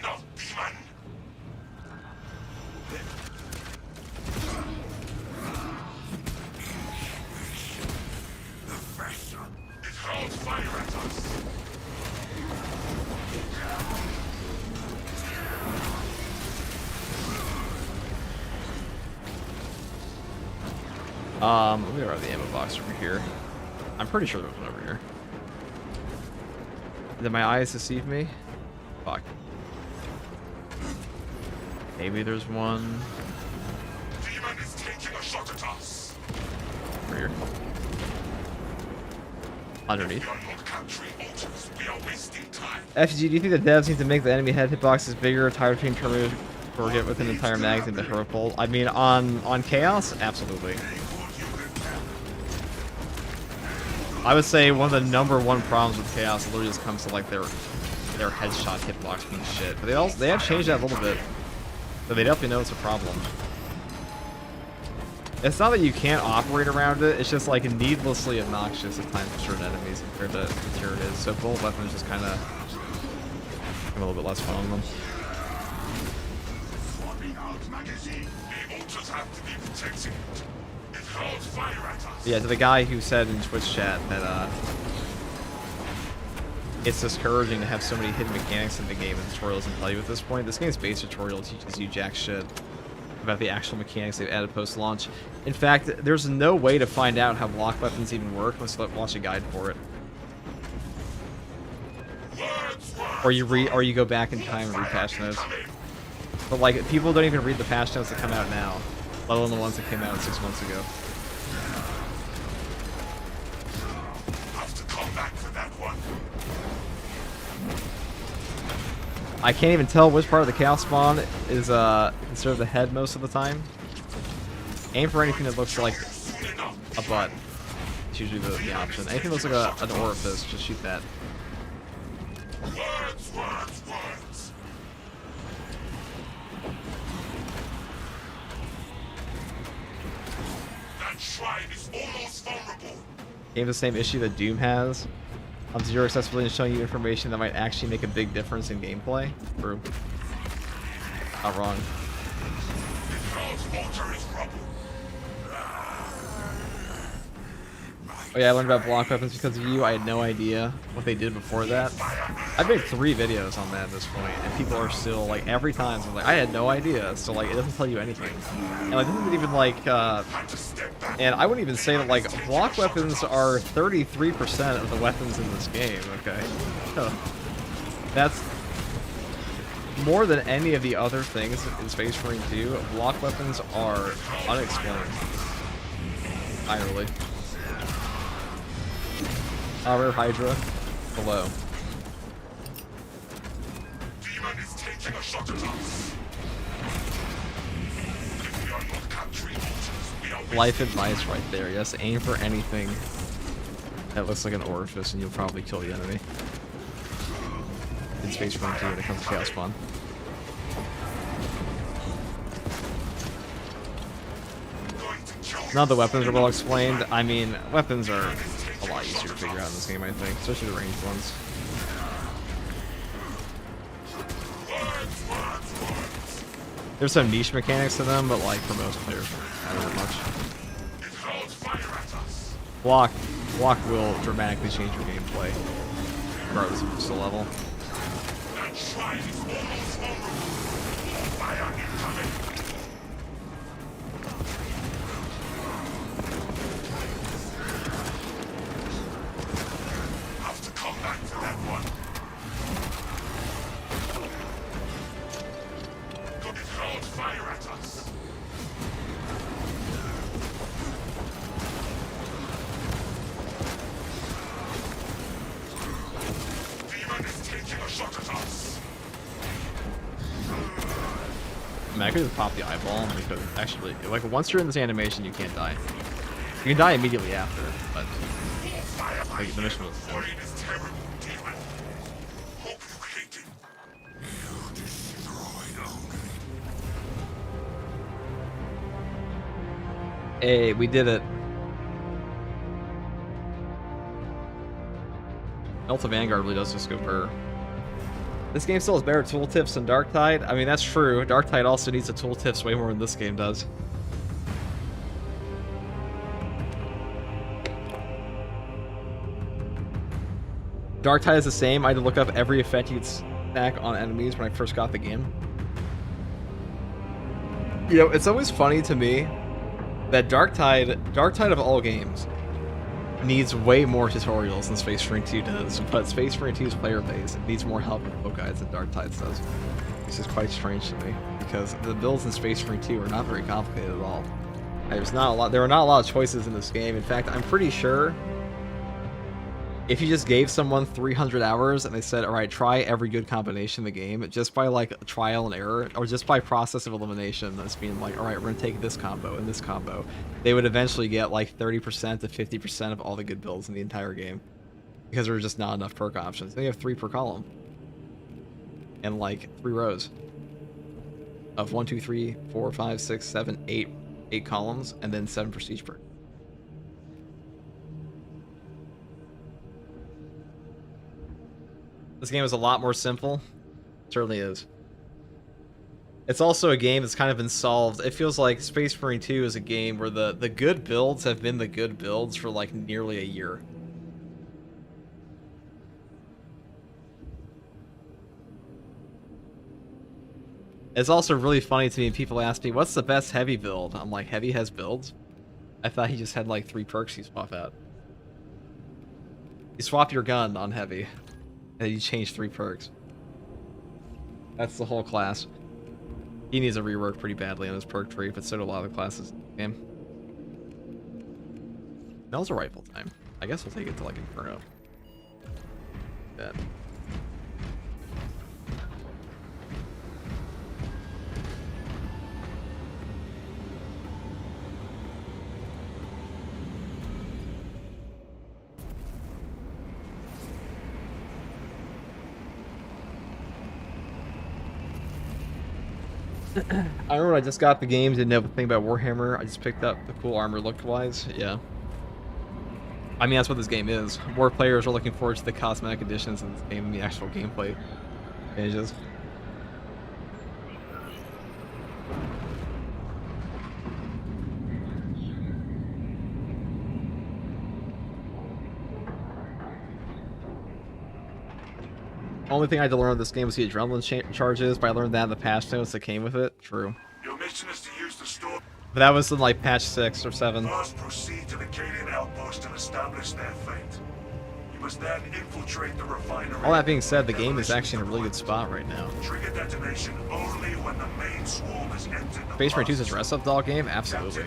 Let me grab the ammo box over here. I'm pretty sure there's one over here. Did my eyes deceive me? Fuck. Maybe there's one. Demon is taking a shot at us. Over here. Underneath. FG, do you think the devs need to make the enemy head hitboxes bigger, tighter between terminators, or get with an entire magazine to hurt pull? I mean, on Chaos, absolutely. I would say one of the #1 problems with Chaos literally just comes to like their headshot hitbox being shit. But they have changed that a little bit, but they definitely know it's a problem. It's not that you can't operate around it, it's just like needlessly obnoxious at times for certain enemies compared to here it is. So bullet weapons just kind of a little bit less fun on them. Yeah, to the guy who said in Twitch chat that it's discouraging to have so many hidden mechanics in the game and tutorials and tell you at this point. This game's base tutorial teaches you jack shit about the actual mechanics they've added post-launch. In fact, there's no way to find out how block weapons even work unless you watch a guide for it. Or you go back in time and read patch notes. But like, people don't even read the patch notes that come out now, let alone the ones that came out 6 months ago. I can't even tell which part of the Chaos spawn is considered the head most of the time. Aim for anything that looks like a butt. It's usually the option. Anything that looks like an orifice, just shoot that. That shrine is almost vulnerable. Game's the same issue that Doom has. Zero accessibility and showing you information that might actually make a big difference in gameplay. True. Not wrong. Oh yeah, I learned about block weapons because of you. I had no idea what they did before that. I've made 3 videos on that at this point, and people are still like, every time, so like, I had no idea. So like, it doesn't tell you anything. And like, this isn't even like, and I wouldn't even say that like, block weapons are 33% of the weapons in this game, okay? That's more than any of the other things in Space Marine 2. Block weapons are unexplained. Entirely. Rare Hydra. below. Demon is taking a shot at us. If we are not capturing altars, we are Life advice right there. Yes, aim for anything that looks like an orifice and you'll probably kill the enemy. In Space Marine 2 when it comes to Chaos Spawn. Now the weapons are well explained. I mean, weapons are a lot easier to figure out in this game, I think, especially the ranged ones. There's some niche mechanics to them, but like for most players, not that much. Block will dramatically change your gameplay, regardless of the level. I could just pop the eyeball because actually, like, once you're in this animation, you can't die. You can die immediately after, but like, the mission was done. Hey, we did it. Delta Vanguard really does just go for. This game still has better tooltips than Darktide. I mean, that's true. Darktide also needs the tooltips way more than this game does. Darktide is the same. I had to look up every effect you could stack on enemies when I first got the game. You know, it's always funny to me that Darktide of all games, needs way more tutorials than Space Marine 2 does, but Space Marine 2's player base needs more help with build guides than Darktide does. This is quite strange to me, because the builds in Space Marine 2 are not very complicated at all. There are not a lot of choices in this game. In fact, I'm pretty sure if you just gave someone 300 hours and they said, alright, try every good combination in the game, just by like trial and error, or just by process of elimination, that's being like, alright, we're gonna take this combo and this combo, they would eventually get like 30% to 50% of all the good builds in the entire game. Because there are just not enough perk options. They have 3 per column. And like 3 rows. Of 1, 2, 3, 4, 5, 6, 7, 8 columns, and then 7 prestige perk. This game is a lot more simple. It certainly is. It's also a game that's kind of been solved. It feels like Space Marine 2 is a game where the good builds have been the good builds for like nearly a year. It's also really funny to me when people ask me, what's the best heavy build? I'm like, heavy has builds? I thought he just had like 3 perks you swap out. You swap your gun on heavy. And you change 3 perks. That's the whole class. He needs a rework pretty badly on his perk tree, but so do a lot of the classes in the game. Now's a rifle time. I guess we'll take it to like Inferno. That. I remember when I just got the game, didn't know a thing about Warhammer. I just picked up the cool armor look-wise. Yeah. I mean, that's what this game is. More players are looking forward to the cosmetic additions in this game than the actual gameplay changes. Only thing I had to learn on this game was the adrenaline charges, but I learned that in the patch notes that came with it. True. Your mission is to use the store. But that was in like patch 6 or 7. First, proceed to the Cadian outpost and establish their fate. You must then infiltrate the refinery. All that being said, the game is actually in a really good spot right now. Trigger detonation only when the main swarm has entered the Space Marine 2 is a dress-up doll game? Absolutely.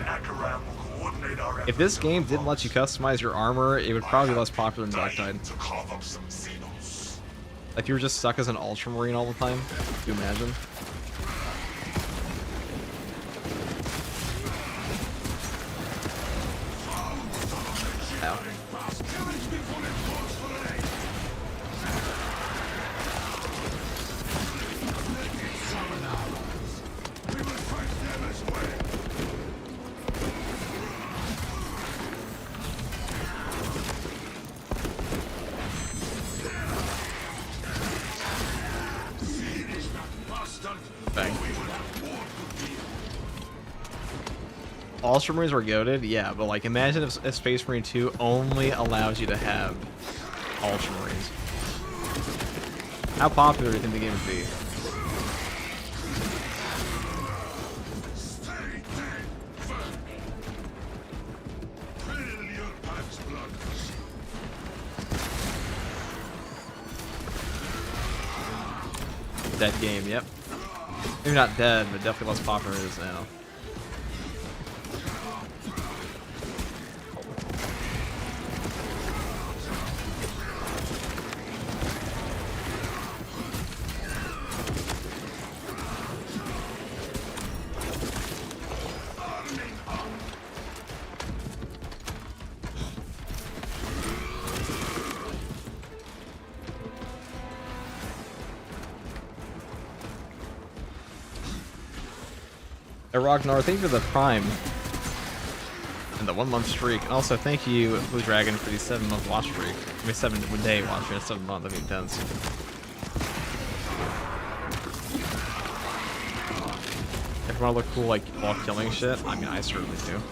If this game didn't let you customize your armor, it would probably be less popular than Darktide. If you were just stuck as an Ultramarine all the time, can you imagine? Ow. Bang. Ultramarines were goated, yeah, but like imagine if Space Marine 2 only allows you to have Ultramarines. How popular do you think the game would be? Dead game, yep. Maybe not dead, but definitely less popular than it is now. Ragnar, thank you for the Prime and the 1 month streak, and also thank you, Blue Dragon, for the 7 month watch streak. I mean, 7-day watch streak, 7 month, that'd be intense. If you want to look cool, like, while killing shit, I mean, I certainly do.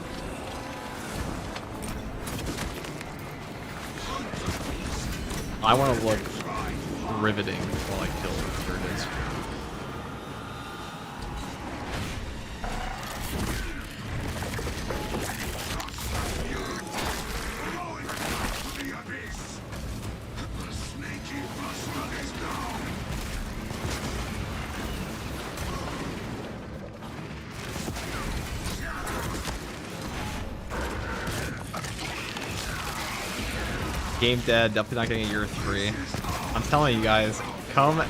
I want to look riveting while I kill turtles. Game dead, definitely not getting a year 3. I'm telling you guys, come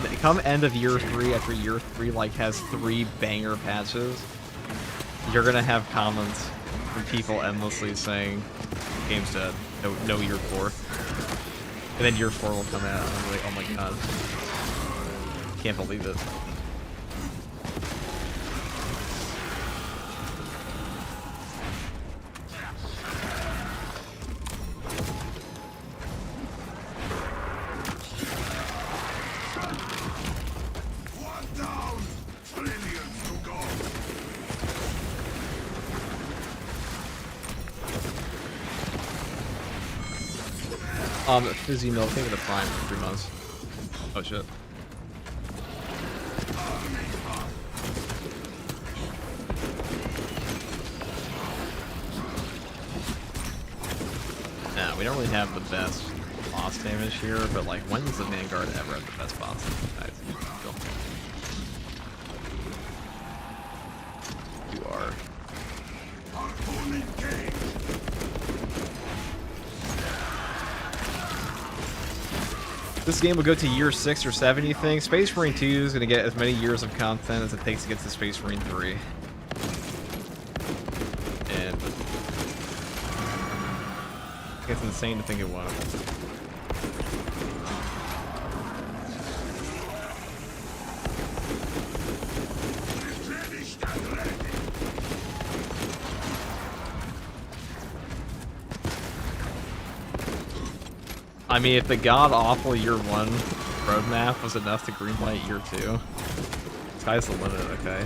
end of year 3, after year 3 like has 3 banger patches, you're gonna have comments from people endlessly saying game's dead, no year 4. And then year 4 will come out and I'm like, oh my god. Can't believe it. Fizzy Milk, thank you for the Prime for 3 months. Oh shit. Nah, we don't really have the best boss damage here, but like, when does the Vanguard ever have the best boss damage? You are. This game will go to year 6 or 7, you think? Space Marine 2 is going to get as many years of content as it takes to get to Space Marine 3. And it's insane to think it won't. I mean, if the god-awful year 1 roadmap was enough to greenlight year 2, sky's the limit, okay?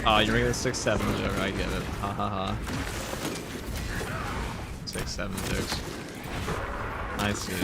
Oh, you're making a 6-7 joke. I get it. Ha ha ha. 6-7 jokes. I see.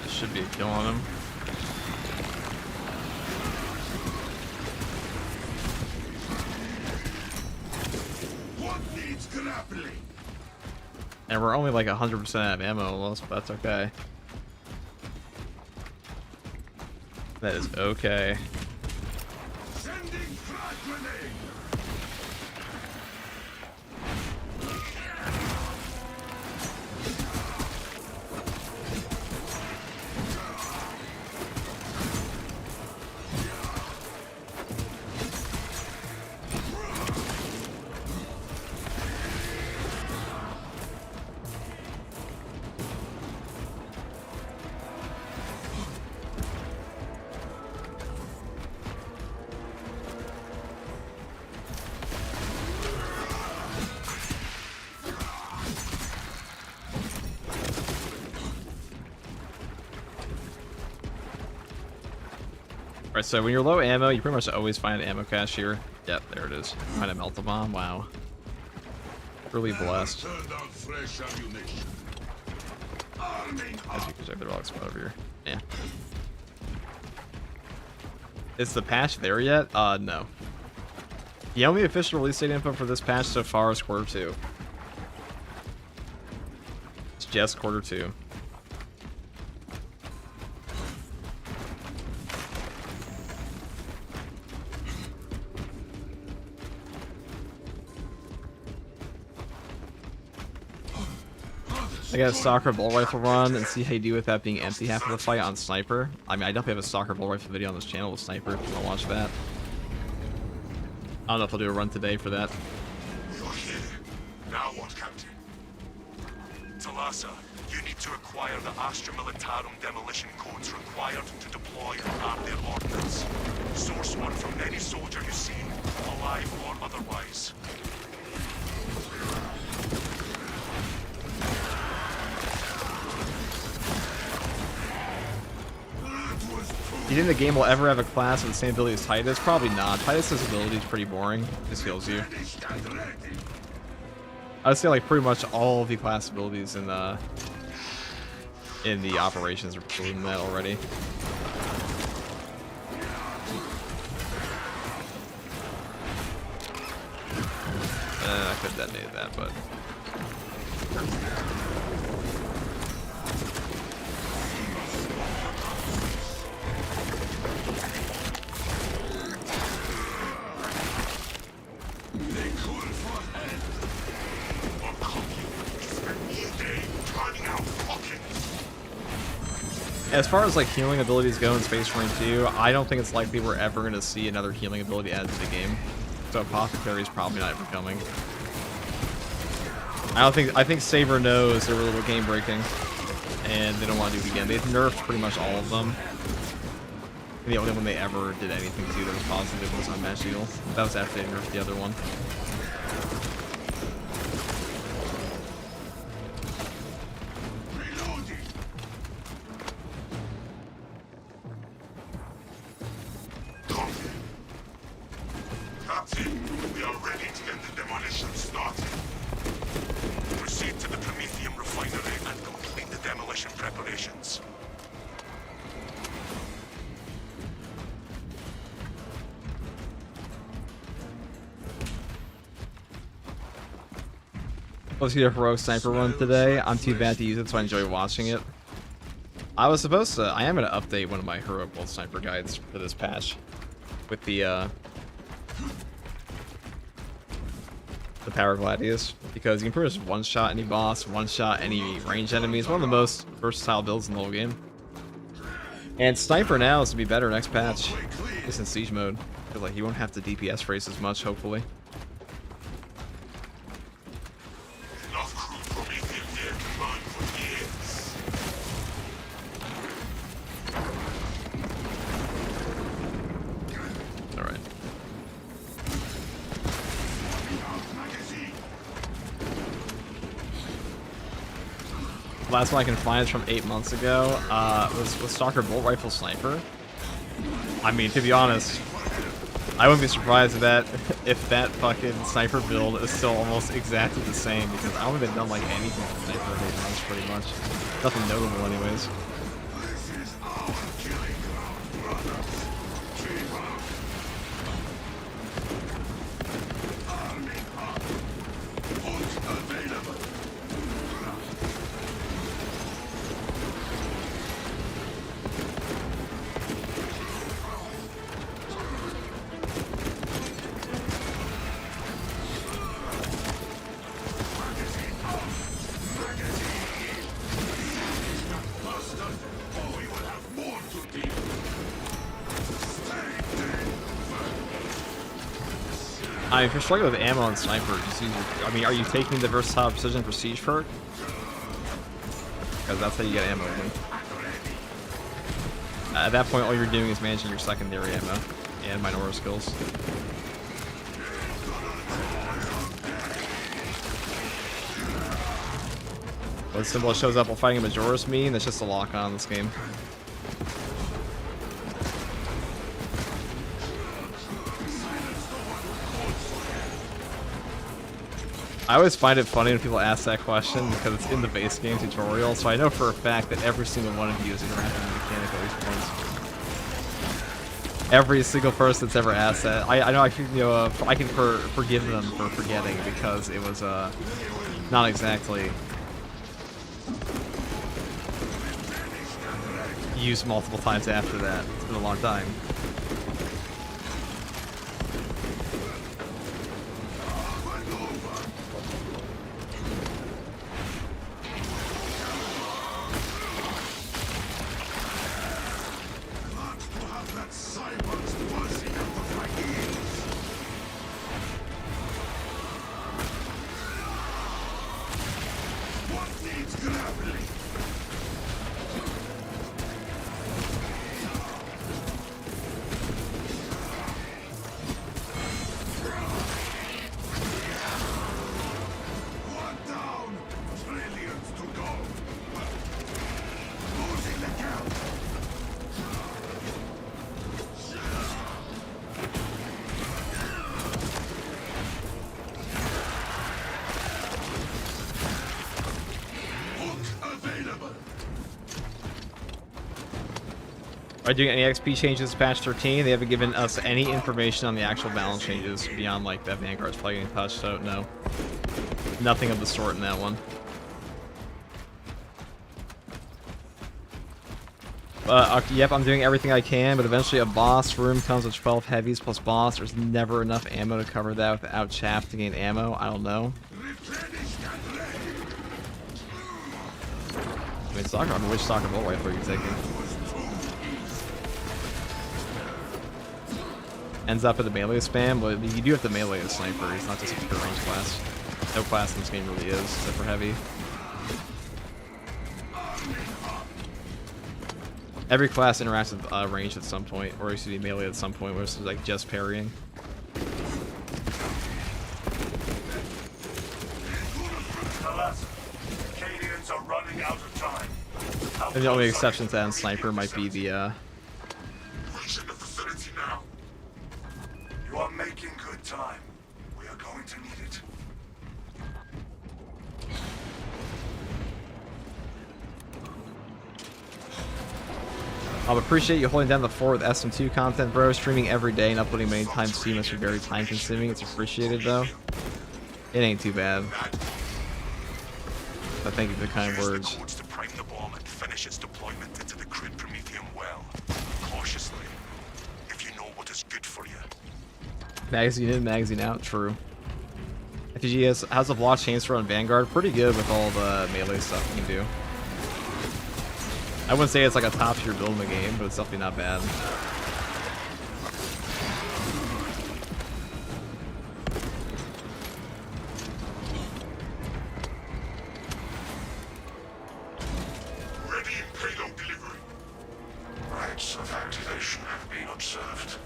Should be a kill on him. What needs grappling? And we're only like 100% out of ammo almost, but that's okay. That is okay. Sending frag grenade. Alright, so when you're low ammo, you pretty much always find an ammo cache here. Yep, there it is. Find a melt bomb. Wow. Really blessed. Turn down fresh ammunition. Arming As up. you can check the rock spot over here. Yeah. Is the patch there yet? No. The only official release date info for this patch so far is Q2. It's just Q2. I got a soccer ball rifle run and see how you do with that being empty half of the fight on sniper. I mean, I definitely have a soccer ball rifle video on this channel with sniper if you want to watch that. I don't know if I'll do a run today for that. You're here. Now what, Captain? Talassa, you need to acquire the Astra Militarum demolition codes required to deploy and arm their ordnance. Source one from any soldier you see, alive or otherwise. Do you think the game will ever have a class with the same ability as Titus? Probably not. Titus's ability is pretty boring. Just heals you. I would say like pretty much all of the class abilities in the operations are doing that already. I could have detonated that, but as far as like healing abilities go in Space Marine 2, I don't think it's likely we're ever going to see another healing ability added to the game. So Apothecary is probably not ever coming. I think Saber knows they were a little game breaking, and they don't want to do it again. They've nerfed pretty much all of them. And the only one they ever did anything to that was positive was Unmatched Eagle. That was after they nerfed the other one. Let's get a heroic sniper run today. I'm too bad to use it, so I enjoy watching it. I was supposed to. I am going to update one of my heroic world sniper guides for this patch with the power gladius, because you can pretty much one-shot any boss, one-shot any ranged enemy. It's one of the most versatile builds in the whole game. And sniper now is to be better next patch. Just in siege mode. I feel like you won't have to DPS race as much, hopefully. Last one I can find is from 8 months ago. Was Stalker Bolt Rifle Sniper. I mean, to be honest, I wouldn't be surprised if that fucking sniper build is still almost exactly the same, because I haven't done like anything with sniper in 8 months, pretty much. Nothing notable, anyways. If you're struggling with ammo and sniper, just use your, I mean, are you taking the versatile precision for siege perk? Because that's how you get ammo, I think. At that point, all you're doing is managing your secondary ammo and minority skills. What symbol shows up while fighting a Majoris mean? That's just a lock-on in this game. I always find it funny when people ask that question because it's in the base game tutorial, so I know for a fact that every single one of you is interacting with the mechanic at least once. Every single person that's ever asked that, I know I can, you know, I can forgive them for forgetting because it was not exactly used multiple times after that. It's been a long time. Are doing any XP changes patch 13? They haven't given us any information on the actual balance changes beyond like that Vanguard's probably getting touched, so no. Nothing of the sort in that one. Yep, I'm doing everything I can, but eventually a boss room comes with 12 heavies plus boss. There's never enough ammo to cover that without chaff to gain ammo. I don't know. I mean, Stalker, I mean, which Stalker Bolt Rifle are you taking? Ends up at the melee spam, but you do have to melee a sniper. It's not just a pure range class. No class in this game really is, except for heavy. Every class interacts with range at some point, or used to be melee at some point, where it's like just parrying. And the only exception to that in sniper might be the You are making good time. We are going to need it. I'll appreciate you holding down the fort with SM2 content, bro. Streaming every day and uploading many times too must be very time consuming. It's appreciated though. It ain't too bad. But thank you for the kind Use words. the codes to prime the bomb and finish its deployment into the crude Prometheum well. Cautiously, if you know what is good for you. Magazine in, magazine out. True. FPG has a block chainsaw on Vanguard. Pretty good with all the melee stuff you can do. I wouldn't say it's like a top tier build in the game, but it's definitely not bad. Ready in payload delivery. Rites of activation have been observed.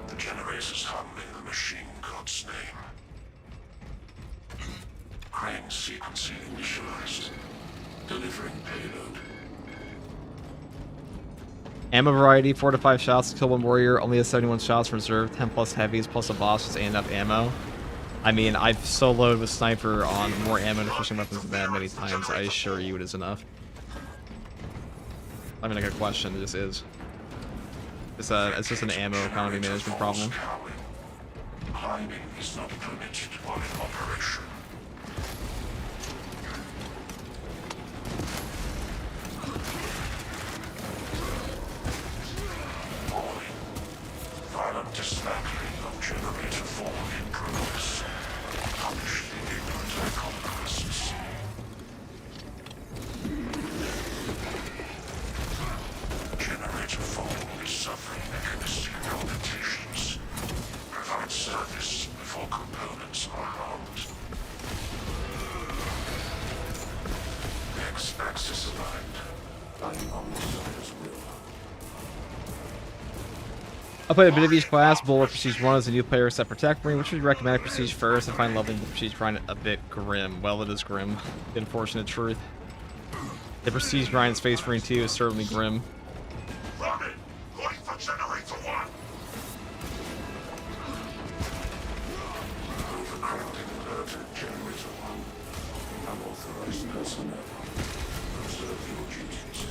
The generators handling the machine god's name. Crane sequencing initialized. Delivering payload. Ammo variety, 4 to 5 shots to kill one warrior, only has 71 shots reserved, 10 plus heavies plus a boss just ain't enough ammo. I mean, I've soloed with sniper on more ammo and efficient weapons than that many times. I assure you it is enough. I mean, like a question, it just is. It's just an ammo economy management problem. Climbing is not permitted while in operation. Violent dismantling of generator 4 in progress. Punish the ignorant conquests. Generator 4 is suffering mechanistic palpitations. Provide service before components are harmed. X-axis aligned. Lying on the side's will. I played a bit of each class. Bullet Prestige 1 as a new player except for Techmarine, which would recommend Prestige first and find leveling the Prestige grind a bit grim. Well, it is grim. The unfortunate truth. The Prestige grind in Space Marine 2 is certainly grim. Run it! Going for generator 1! Overcrowding alerted generator 1. Unauthorized personnel. Observe your duties.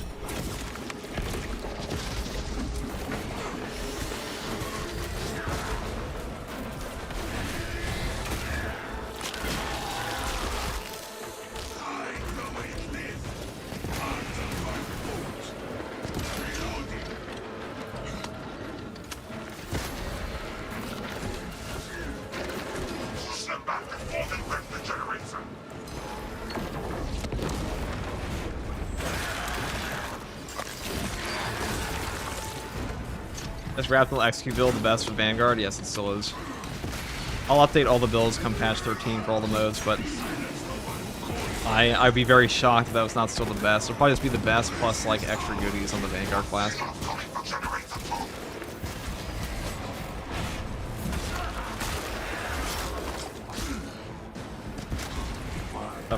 Snap back before they rip the generator! Is Raptor XQ build the best for Vanguard? Yes, it still is. I'll update all the builds come patch 13 for all the modes, but I'd be very shocked if that was not still the best. It'll probably just be the best plus like extra goodies on the Vanguard class.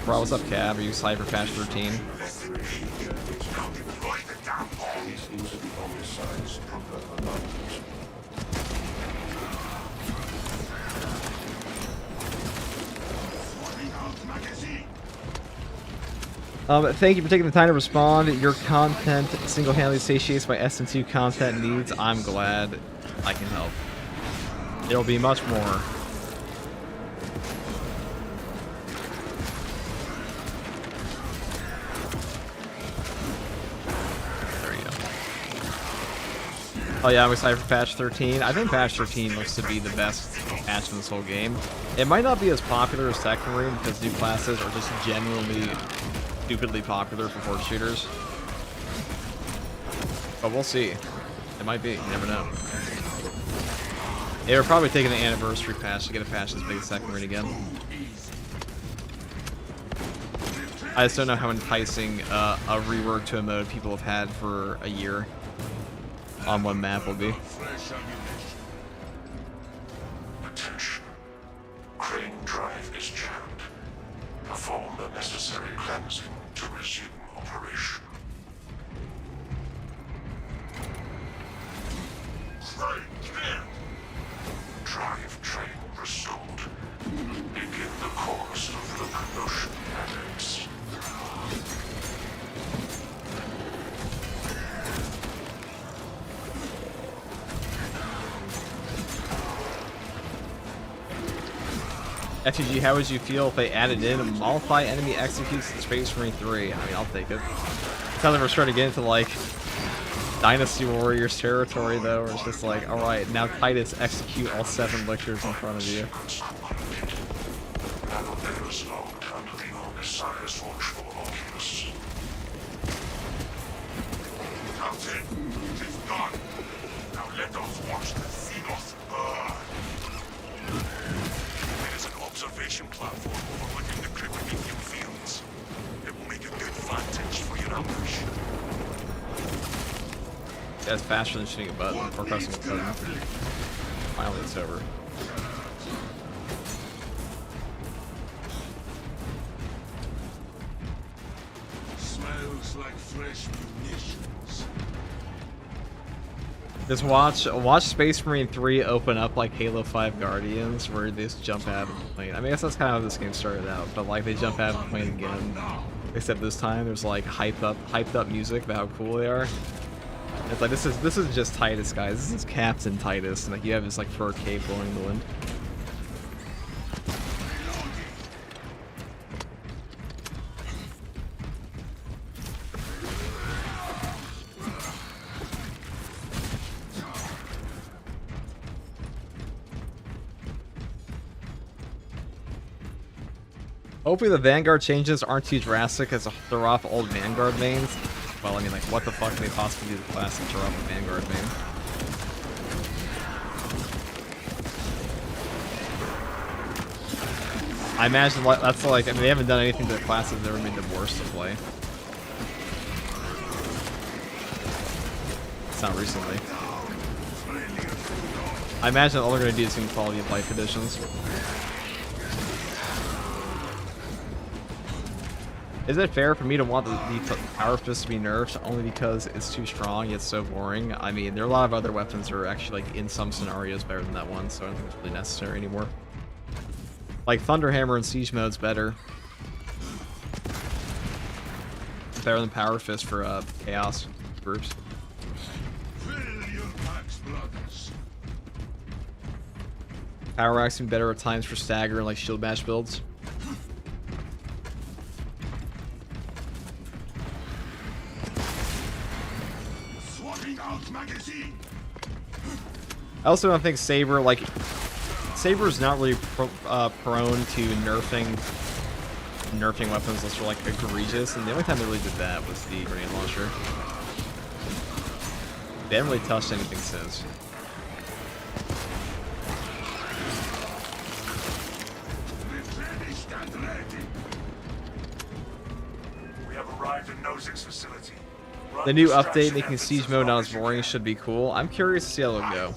Bro, what's up, Cab? Are you excited for patch 13? Thank you for taking the time to respond. Your content single-handedly satiates my SM2 content needs. I'm glad I can help. There'll be much more. There you go. Oh yeah, I'm excited for patch 13. I think patch 13 looks to be the best patch in this whole game. It might not be as popular as Techmarine because new classes are just generally stupidly popular for horde shooters. But we'll see. It might be. You never know. They were probably taking an anniversary patch to get a patch as big as Techmarine again. I just don't know how enticing a rework to a mode people have had for a year on one map will be. Attention. Crane drive is jammed. Perform the necessary cleansing to resume operation. Crane clear. Drive train restored. Begin the course of locomotion methods. FTG, how would you feel if they added in a multi enemy executes in Space Marine 3? I mean, I'll take it. It's not like we're starting to get into like Dynasty Warriors territory though, where it's just like, alright, now Titus execute all 7 lictors in front of you. Captain, it is done. Now let us watch the Xenos burn. There is an observation platform overlooking the Cryptomedium fields. It will make a good vantage for your ambush. That's faster than shooting a button or pressing a button. Finally, it's over. Smells like fresh munitions. Just watch Space Marine 3 open up like Halo 5 Guardians, where they just jump out of the plane. I mean, I guess that's kind of how this game started out, but like they jump out of the plane again. Except this time there's like hyped up music about how cool they are. It's like this is just Titus, guys. This is Captain Titus, and like you have this like fur cape blowing in the wind. Hopefully the Vanguard changes aren't too drastic as they're off old Vanguard mains. Well, I mean, like, what the fuck can they possibly do to the class if they're off a Vanguard main? I imagine that's like, I mean, they haven't done anything to the class that's ever made them worse to play. It's not recently. I imagine all they're going to do is some quality of life additions. Is it fair for me to want the Power Fist to be nerfed only because it's too strong yet so boring? I mean, there are a lot of other weapons that are actually, like, in some scenarios better than that one, so I don't think it's really necessary anymore. Like, Thunderhammer in Siege mode's better. Better than Power Fist for Chaos groups. Power Axe better at times for Stagger and, like, Shield Bash builds. I also don't think Saber, like, Saber's not really prone to nerfing weapons unless they're like egregious, and the only time they really did that was the grenade launcher. They haven't really touched anything since. We have arrived at Nozick's facility. The new update making Siege mode not as boring should be cool. I'm curious to see how it'll go.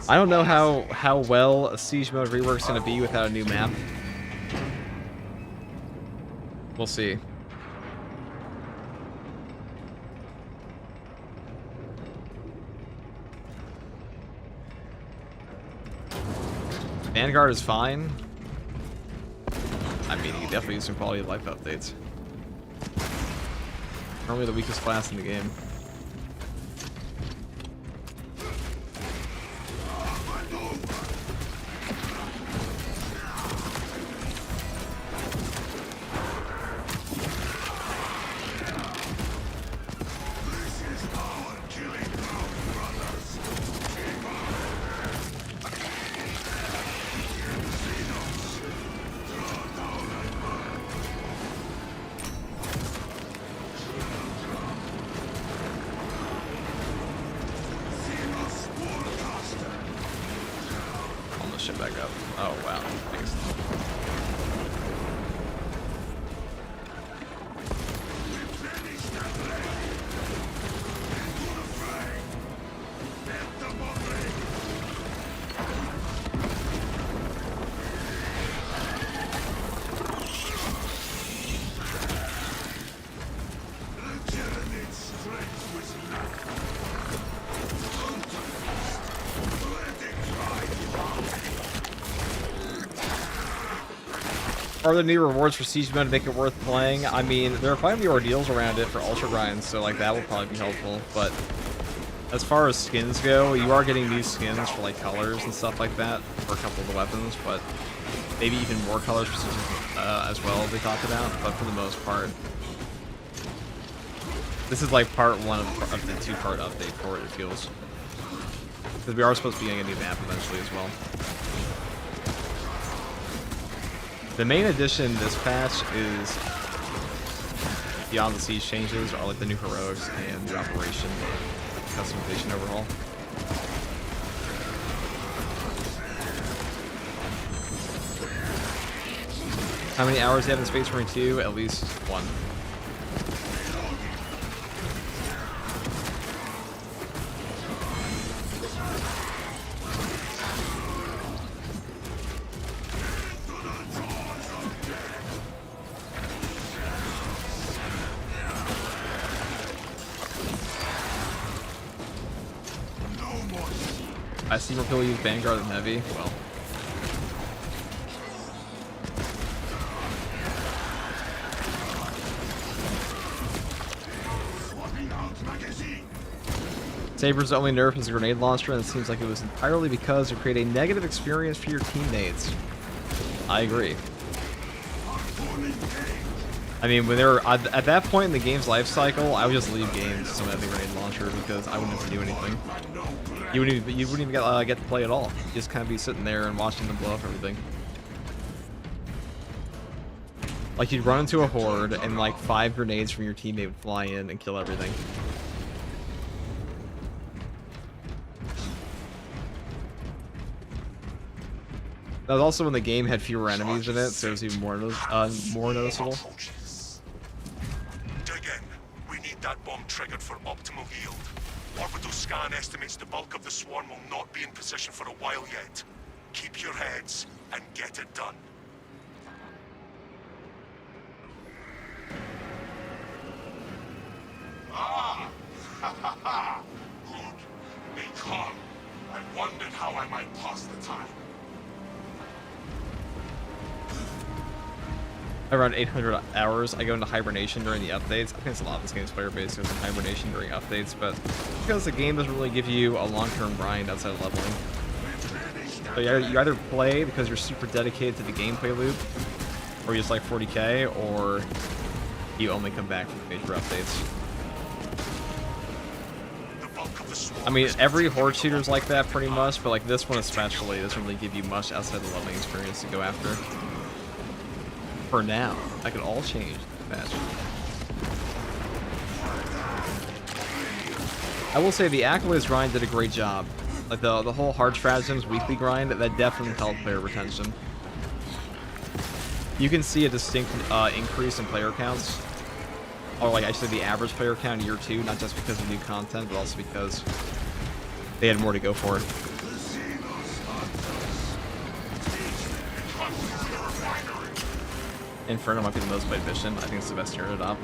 I don't know how well a Siege mode rework's gonna be without a new map. We'll see. Vanguard is fine. I mean, you can definitely use some quality of life updates. Normally the weakest class in the game. Shit back up. Oh wow. Thanks. Are there new rewards for Siege mode to make it worth playing? I mean, there are probably ordeals around it for Ultra Grinds, so like that will probably be helpful, but as far as skins go, you are getting new skins for like colors and stuff like that for a couple of the weapons, but maybe even more colors for as well they talked about. But for the most part, this is like part one of the two-part update for it feels. Because we are supposed to be getting a new map eventually as well. The main addition this patch is Beyond the Siege changes, are like the new heroics and the operation customization overhaul. How many hours do you have in Space Marine 2? At least one. I see more people use Vanguard than Heavy. Well. Saber's only nerf is a grenade launcher, and it seems like it was entirely because it created a negative experience for your teammates. I agree. I mean, when they were at that point in the game's life cycle, I would just leave games to someone had the grenade launcher because I wouldn't have to do anything. You wouldn't even get to play at all. You just kind of be sitting there and watching them blow up everything. Like you'd run into a horde and like 5 grenades from your teammate would fly in and kill everything. That was also when the game had fewer enemies in it, so it was even more noticeable. Dig in. We need that bomb triggered for optimal yield. Orbital scan estimates the bulk of the swarm will not be in position for a while yet. Keep your heads and get it done. Ah! Ha ha ha! Good. Be calm. I wondered how I might pass the time. Around 800 hours, I go into hibernation during the updates. I think it's a lot of this game's player base goes in hibernation during updates, but because the game doesn't really give you a long-term grind outside of leveling. So you either play because you're super dedicated to the gameplay loop, or you just like 40k, or you only come back for major updates. I mean, every horde shooter's like that pretty much, but like this one especially doesn't really give you much outside the leveling experience to go after. For now, that could all change fast. I will say the Accolades grind did a great job. Like the whole hard stratagems weekly grind, that definitely helped player retention. You can see a distinct increase in player counts, or like actually the average player count in year 2, not just because of new content, but also because they had more to go for. Inferno might be the most played mission. I think it's the best tier to adopt.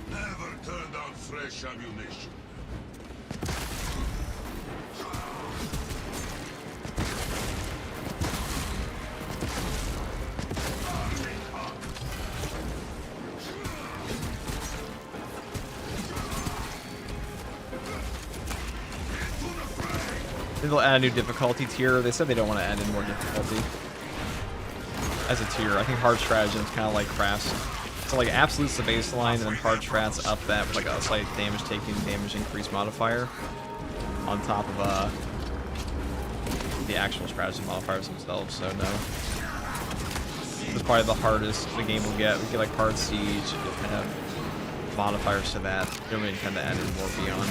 Never turn down fresh ammunition. They'll add a new difficulty tier. They said they don't want to add in more difficulty as a tier. I think hard stratagem is kind of like crafts. So like absolute's the baseline, and then hard strats up that with like a slight damage taking, damage increase modifier on top of the actual stratagem modifiers themselves. So no, it's probably the hardest the game will get. We get like hard siege. You'll kind of have modifiers to that. You don't really intend to add in more beyond.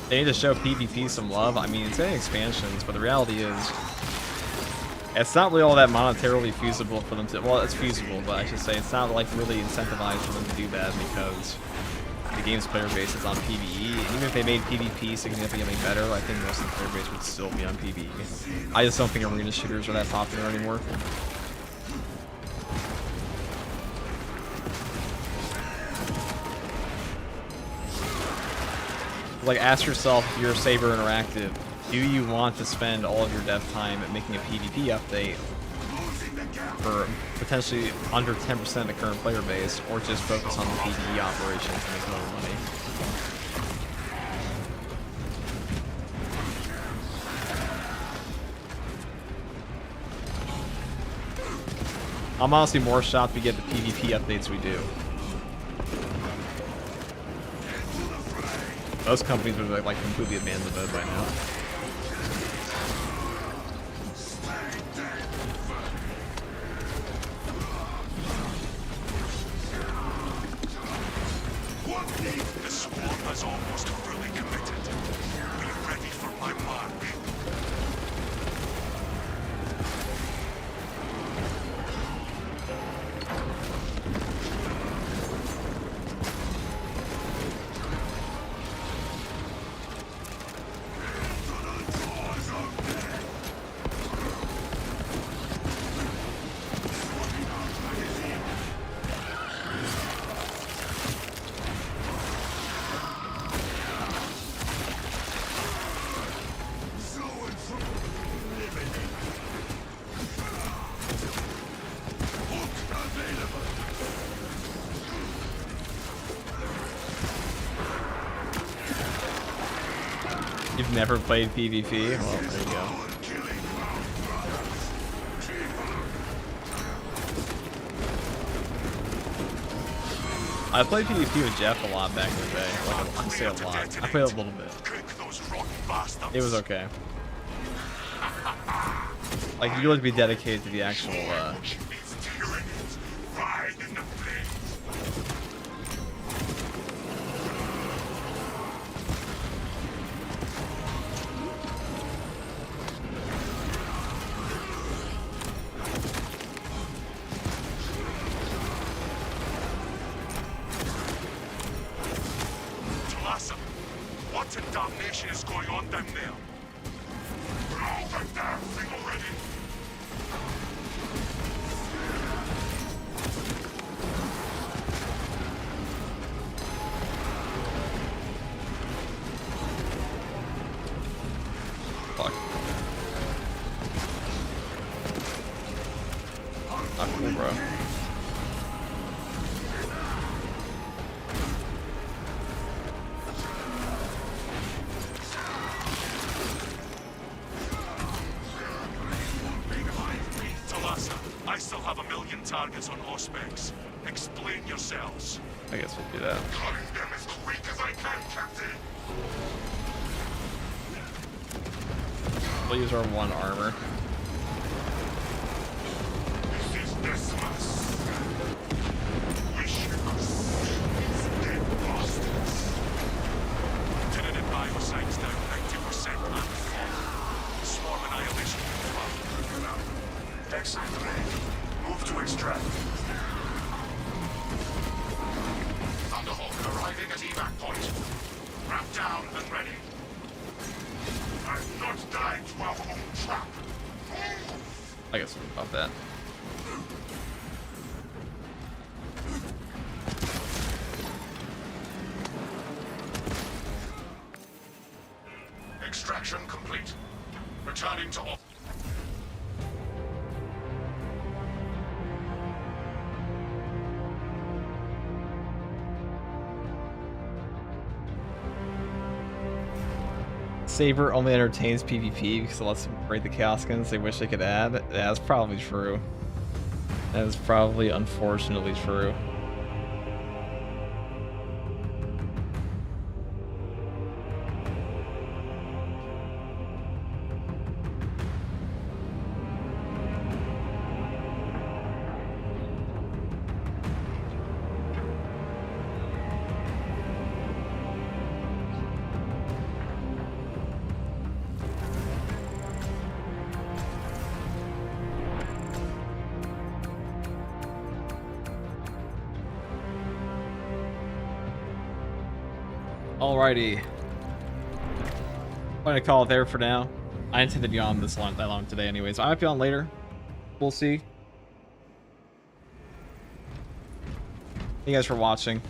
They need to show PvP some love. I mean, it's in expansions, but the reality is, it's not really all that monetarily feasible for them to. Well, it's feasible, but I should say it's not like really incentivized for them to do that because the game's player base is on PvE. And even if they made PvP significantly better, I think most of the player base would still be on PvE. I just don't think arena shooters are that popular anymore. Like, ask yourself, if you're Saber Interactive, do you want to spend all of your dev time at making a PvP update for potentially under 10% of the current player base, or just focus on the PvE operations to make more money? I'm honestly more shocked we get the PvP updates we do. Most companies would have, like completely abandoned the mode by now. The swarm has almost fully committed. Be ready for my mark. You've never played PvP? Well, there you go. I played PvP with Jeff a lot back in the day. Like, I say a lot. I played a little bit. It was okay. Like, you would be dedicated to the actual, What in damnation is going on down there? Blow the damn thing already! fuck. Not cool, bro. I still have 1,000,000 targets on Auspex. Explain yourselves. I guess we'll do that. Cutting them as quick as I can, Captain. We'll use our 1 armor. This is Dismas. Wish you could see these dead bastards. Tenant biocides down 90% and full. Swarm annihilation confirmed. Excellent. Move to extract. Thunderhawk arriving at evac point. Wrap down and ready. I'm not dying to our own trap. I guess we'll pop that. Extraction complete. Returning to off. Saber only entertains PvP because it lets them break the chaos skins they wish they could add. That's probably true. That is probably unfortunately true. Alrighty. I'm gonna call it there for now. I intended to be on this that long today anyways. I might be on later. We'll see. Thank you guys for watching.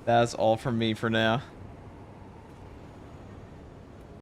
That's all from me for now.